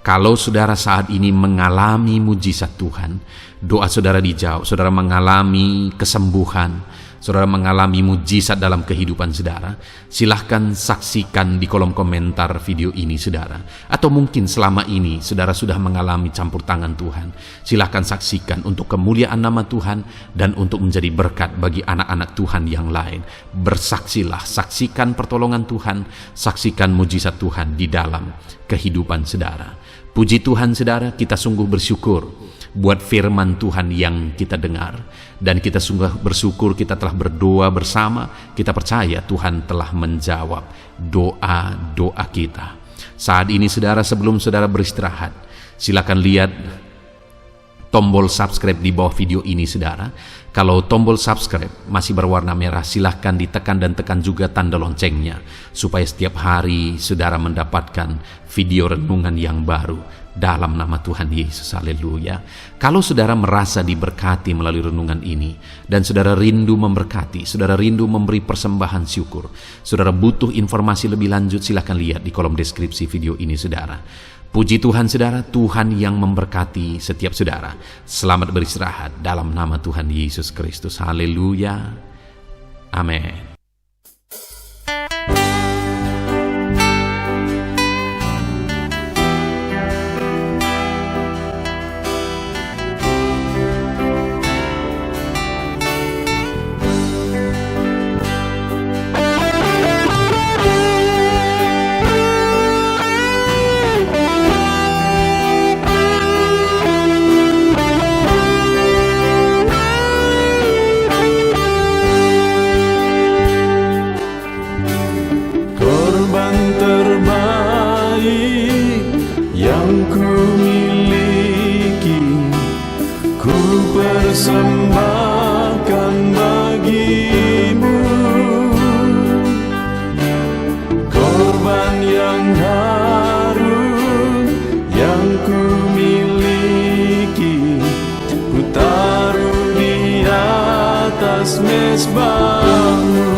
Kalau saudara saat ini mengalami mujizat Tuhan, doa saudara dijawab, saudara mengalami kesembuhan, saudara mengalami mujizat dalam kehidupan saudara, silahkan saksikan di kolom komentar video ini saudara. Atau mungkin selama ini saudara sudah mengalami campur tangan Tuhan, silahkan saksikan untuk kemuliaan nama Tuhan dan untuk menjadi berkat bagi anak-anak Tuhan yang lain. Bersaksilah, saksikan pertolongan Tuhan, saksikan mujizat Tuhan di dalam kehidupan saudara. Puji Tuhan saudara, kita sungguh bersyukur buat firman Tuhan yang kita dengar. Dan kita sungguh bersyukur kita telah berdoa bersama. Kita percaya Tuhan telah menjawab doa-doa kita. Saat ini saudara, sebelum saudara beristirahat, silakan lihat tombol subscribe di bawah video ini saudara. Kalau tombol subscribe masih berwarna merah, silahkan ditekan dan tekan juga tanda loncengnya, supaya setiap hari saudara mendapatkan video renungan yang baru dalam nama Tuhan Yesus. Haleluya. Kalau saudara merasa diberkati melalui renungan ini, dan saudara rindu memberkati, saudara rindu memberi persembahan syukur, saudara butuh informasi lebih lanjut, silahkan lihat di kolom deskripsi video ini saudara. Puji Tuhan saudara, Tuhan yang memberkati setiap saudara. Selamat beristirahat dalam nama Tuhan Yesus Kristus. Haleluya. Amin. atas mezbahmu,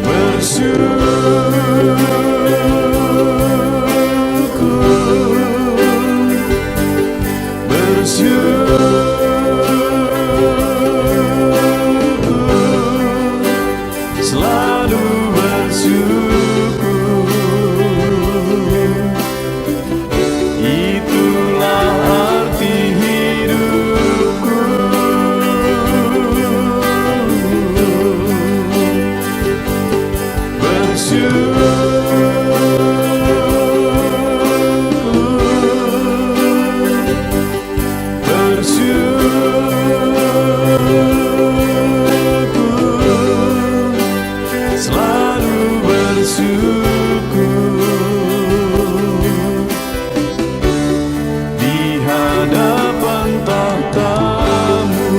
bersyukur, selalu bersyukur. Itulah arti hidupku. Selalu bersyukur di hadapan tahta-Mu.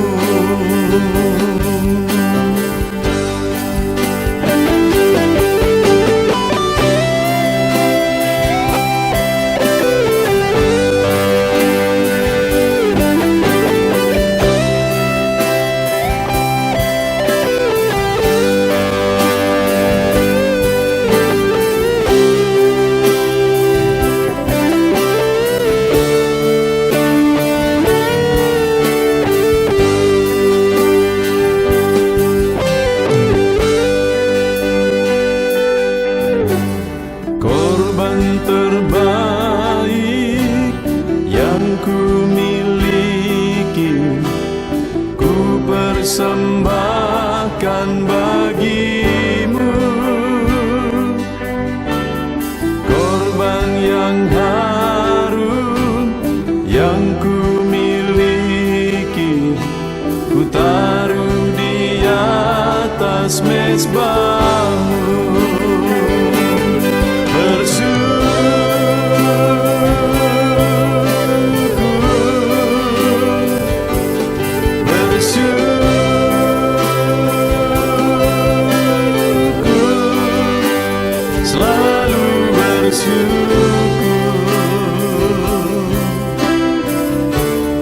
Korban terbaik yang ku miliki, ku persembahkan bagi-Mu. Korban yang harum yang ku miliki, ku taruh di atas mezbah-Mu. Selalu bersyukur.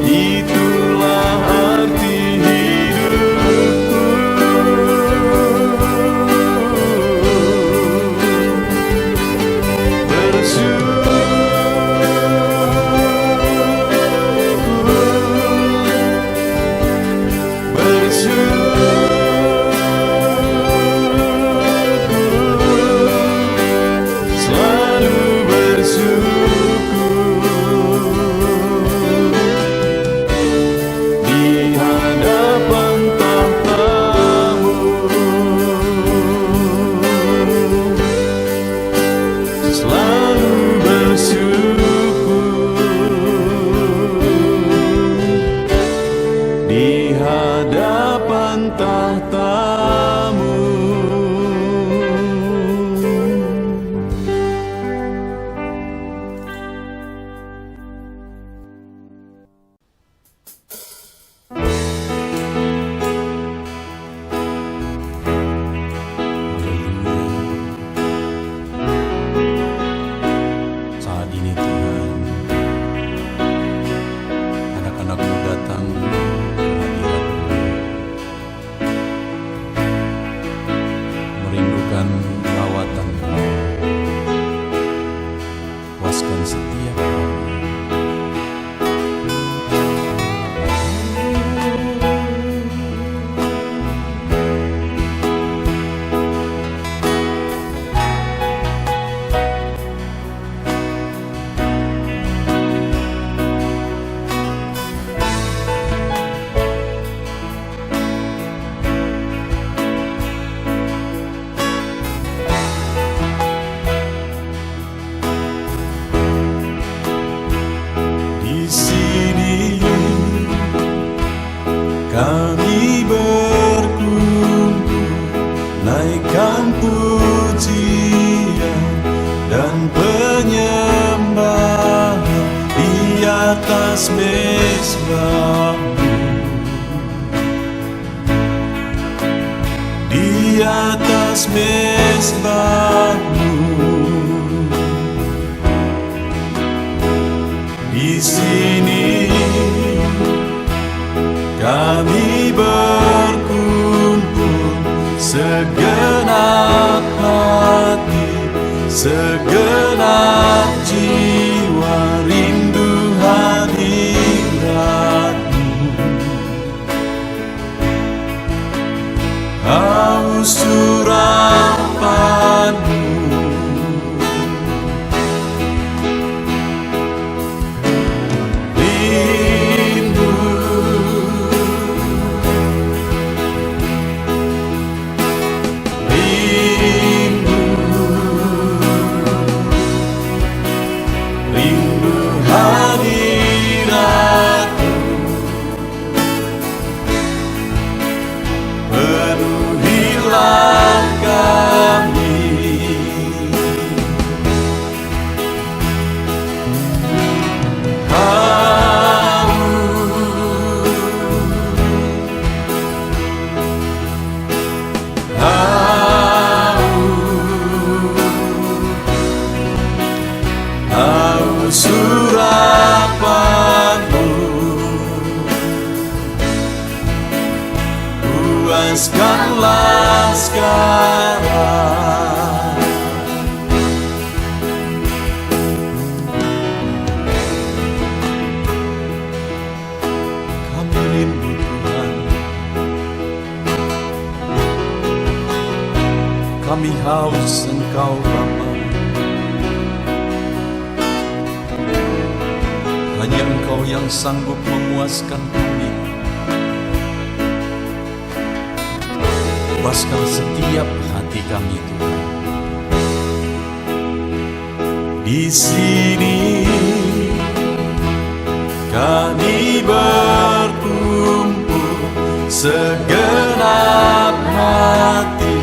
Itulah arti hidupku. Di hadapan tahta-Mu. Saat ini Tuhan, anak-anak-Mu datang ke hadirat-Mu, merindukan lawatan-Mu. Puaskan setiap kami. Di sini kami berkumpul, naikkan pujian dan penyembahan di atas mezbah-Mu, di atas mezbah-Mu. Di sini kami segenap jiwa rindu hadirat-Mu. Haus urapan-Mu, surapan-Mu, puaskanlah sekarang. Kami rindu Tuhan, kami haus Engkau Bapa. Hanya Engkau yang sanggup memuaskan kami. Puaskan setiap hati kami Tuhan. Di sini kami berkumpul, segenap hati,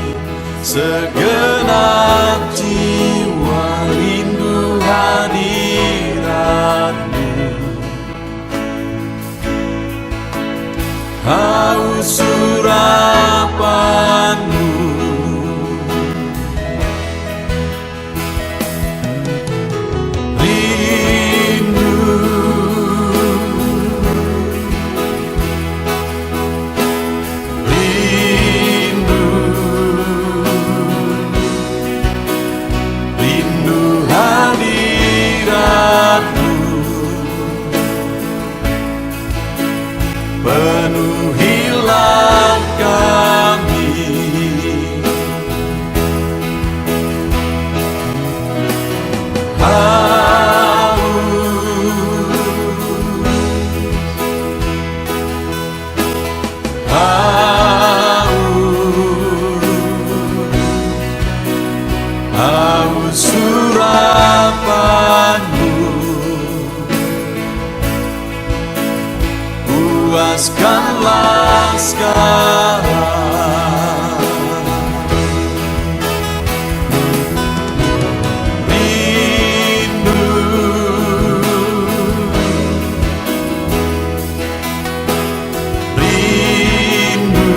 segenap jiwa rindu hadirat-Mu. Haus urapan-Mu, rindu, rindu, rindu hadirat-Mu. Penuhilah kami, haus surapan-Mu, puaskanlah sekarang. Rindu, rindu,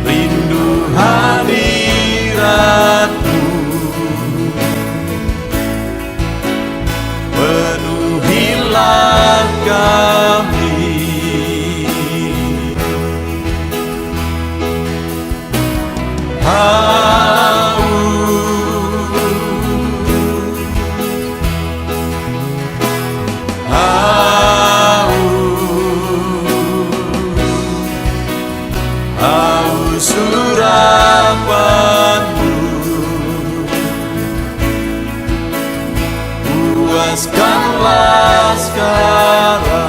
rindu hadirat-Mu. Penuhilah kami, haus surapan-Mu, puaskanlah sekarang.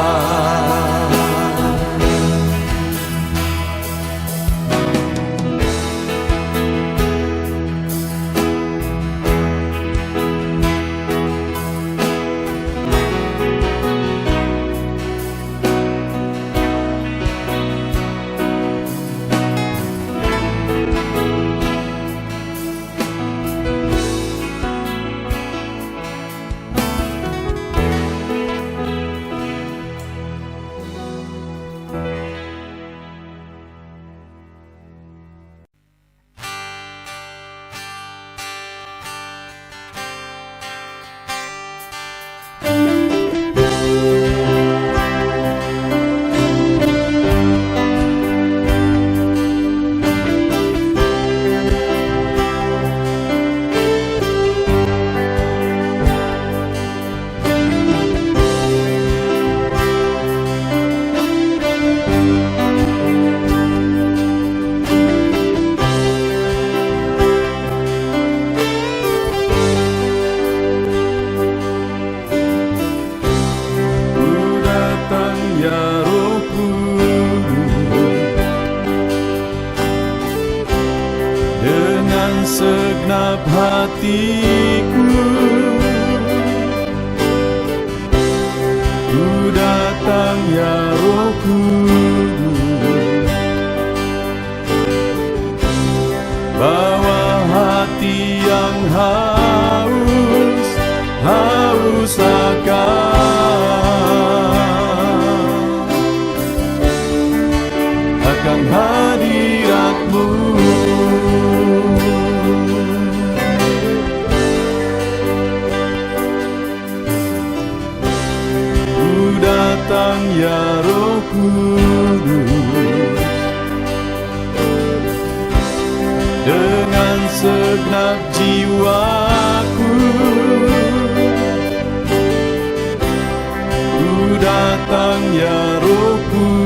segenap hatiku, ku datang ya Roh Kudus, bawa hati yang haus akan hadirat-Mu. Ku datang ya Roh Kudus, dengan segenap jiwaku, ku datang ya Roh Kudus,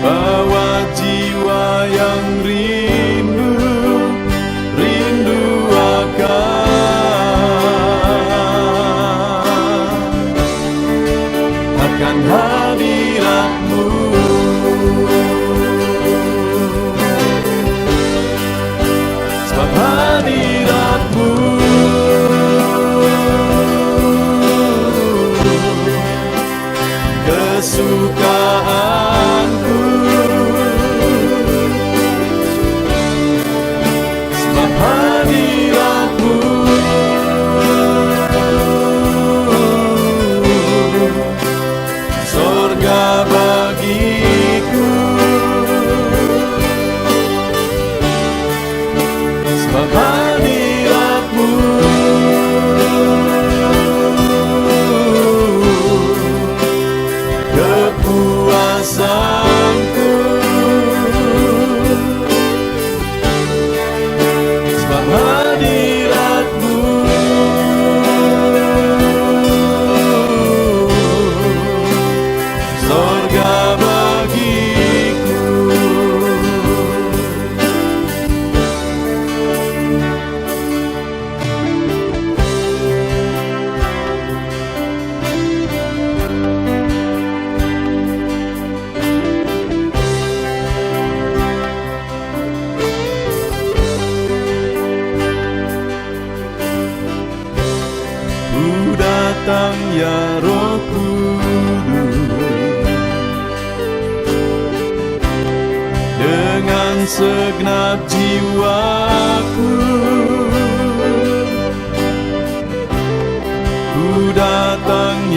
bawa jiwa yang rindu akan hadirat-Mu. Sebab hadirat-Mu kesukaanku, sebab hadirat-Mu sorga bagiku, sebab hadirat-Mu kepuasanku, sebab hadirat-Mu sorga bagiku. Ku datang ya Roh Kudus, dengan segenap jiwaku, ku datang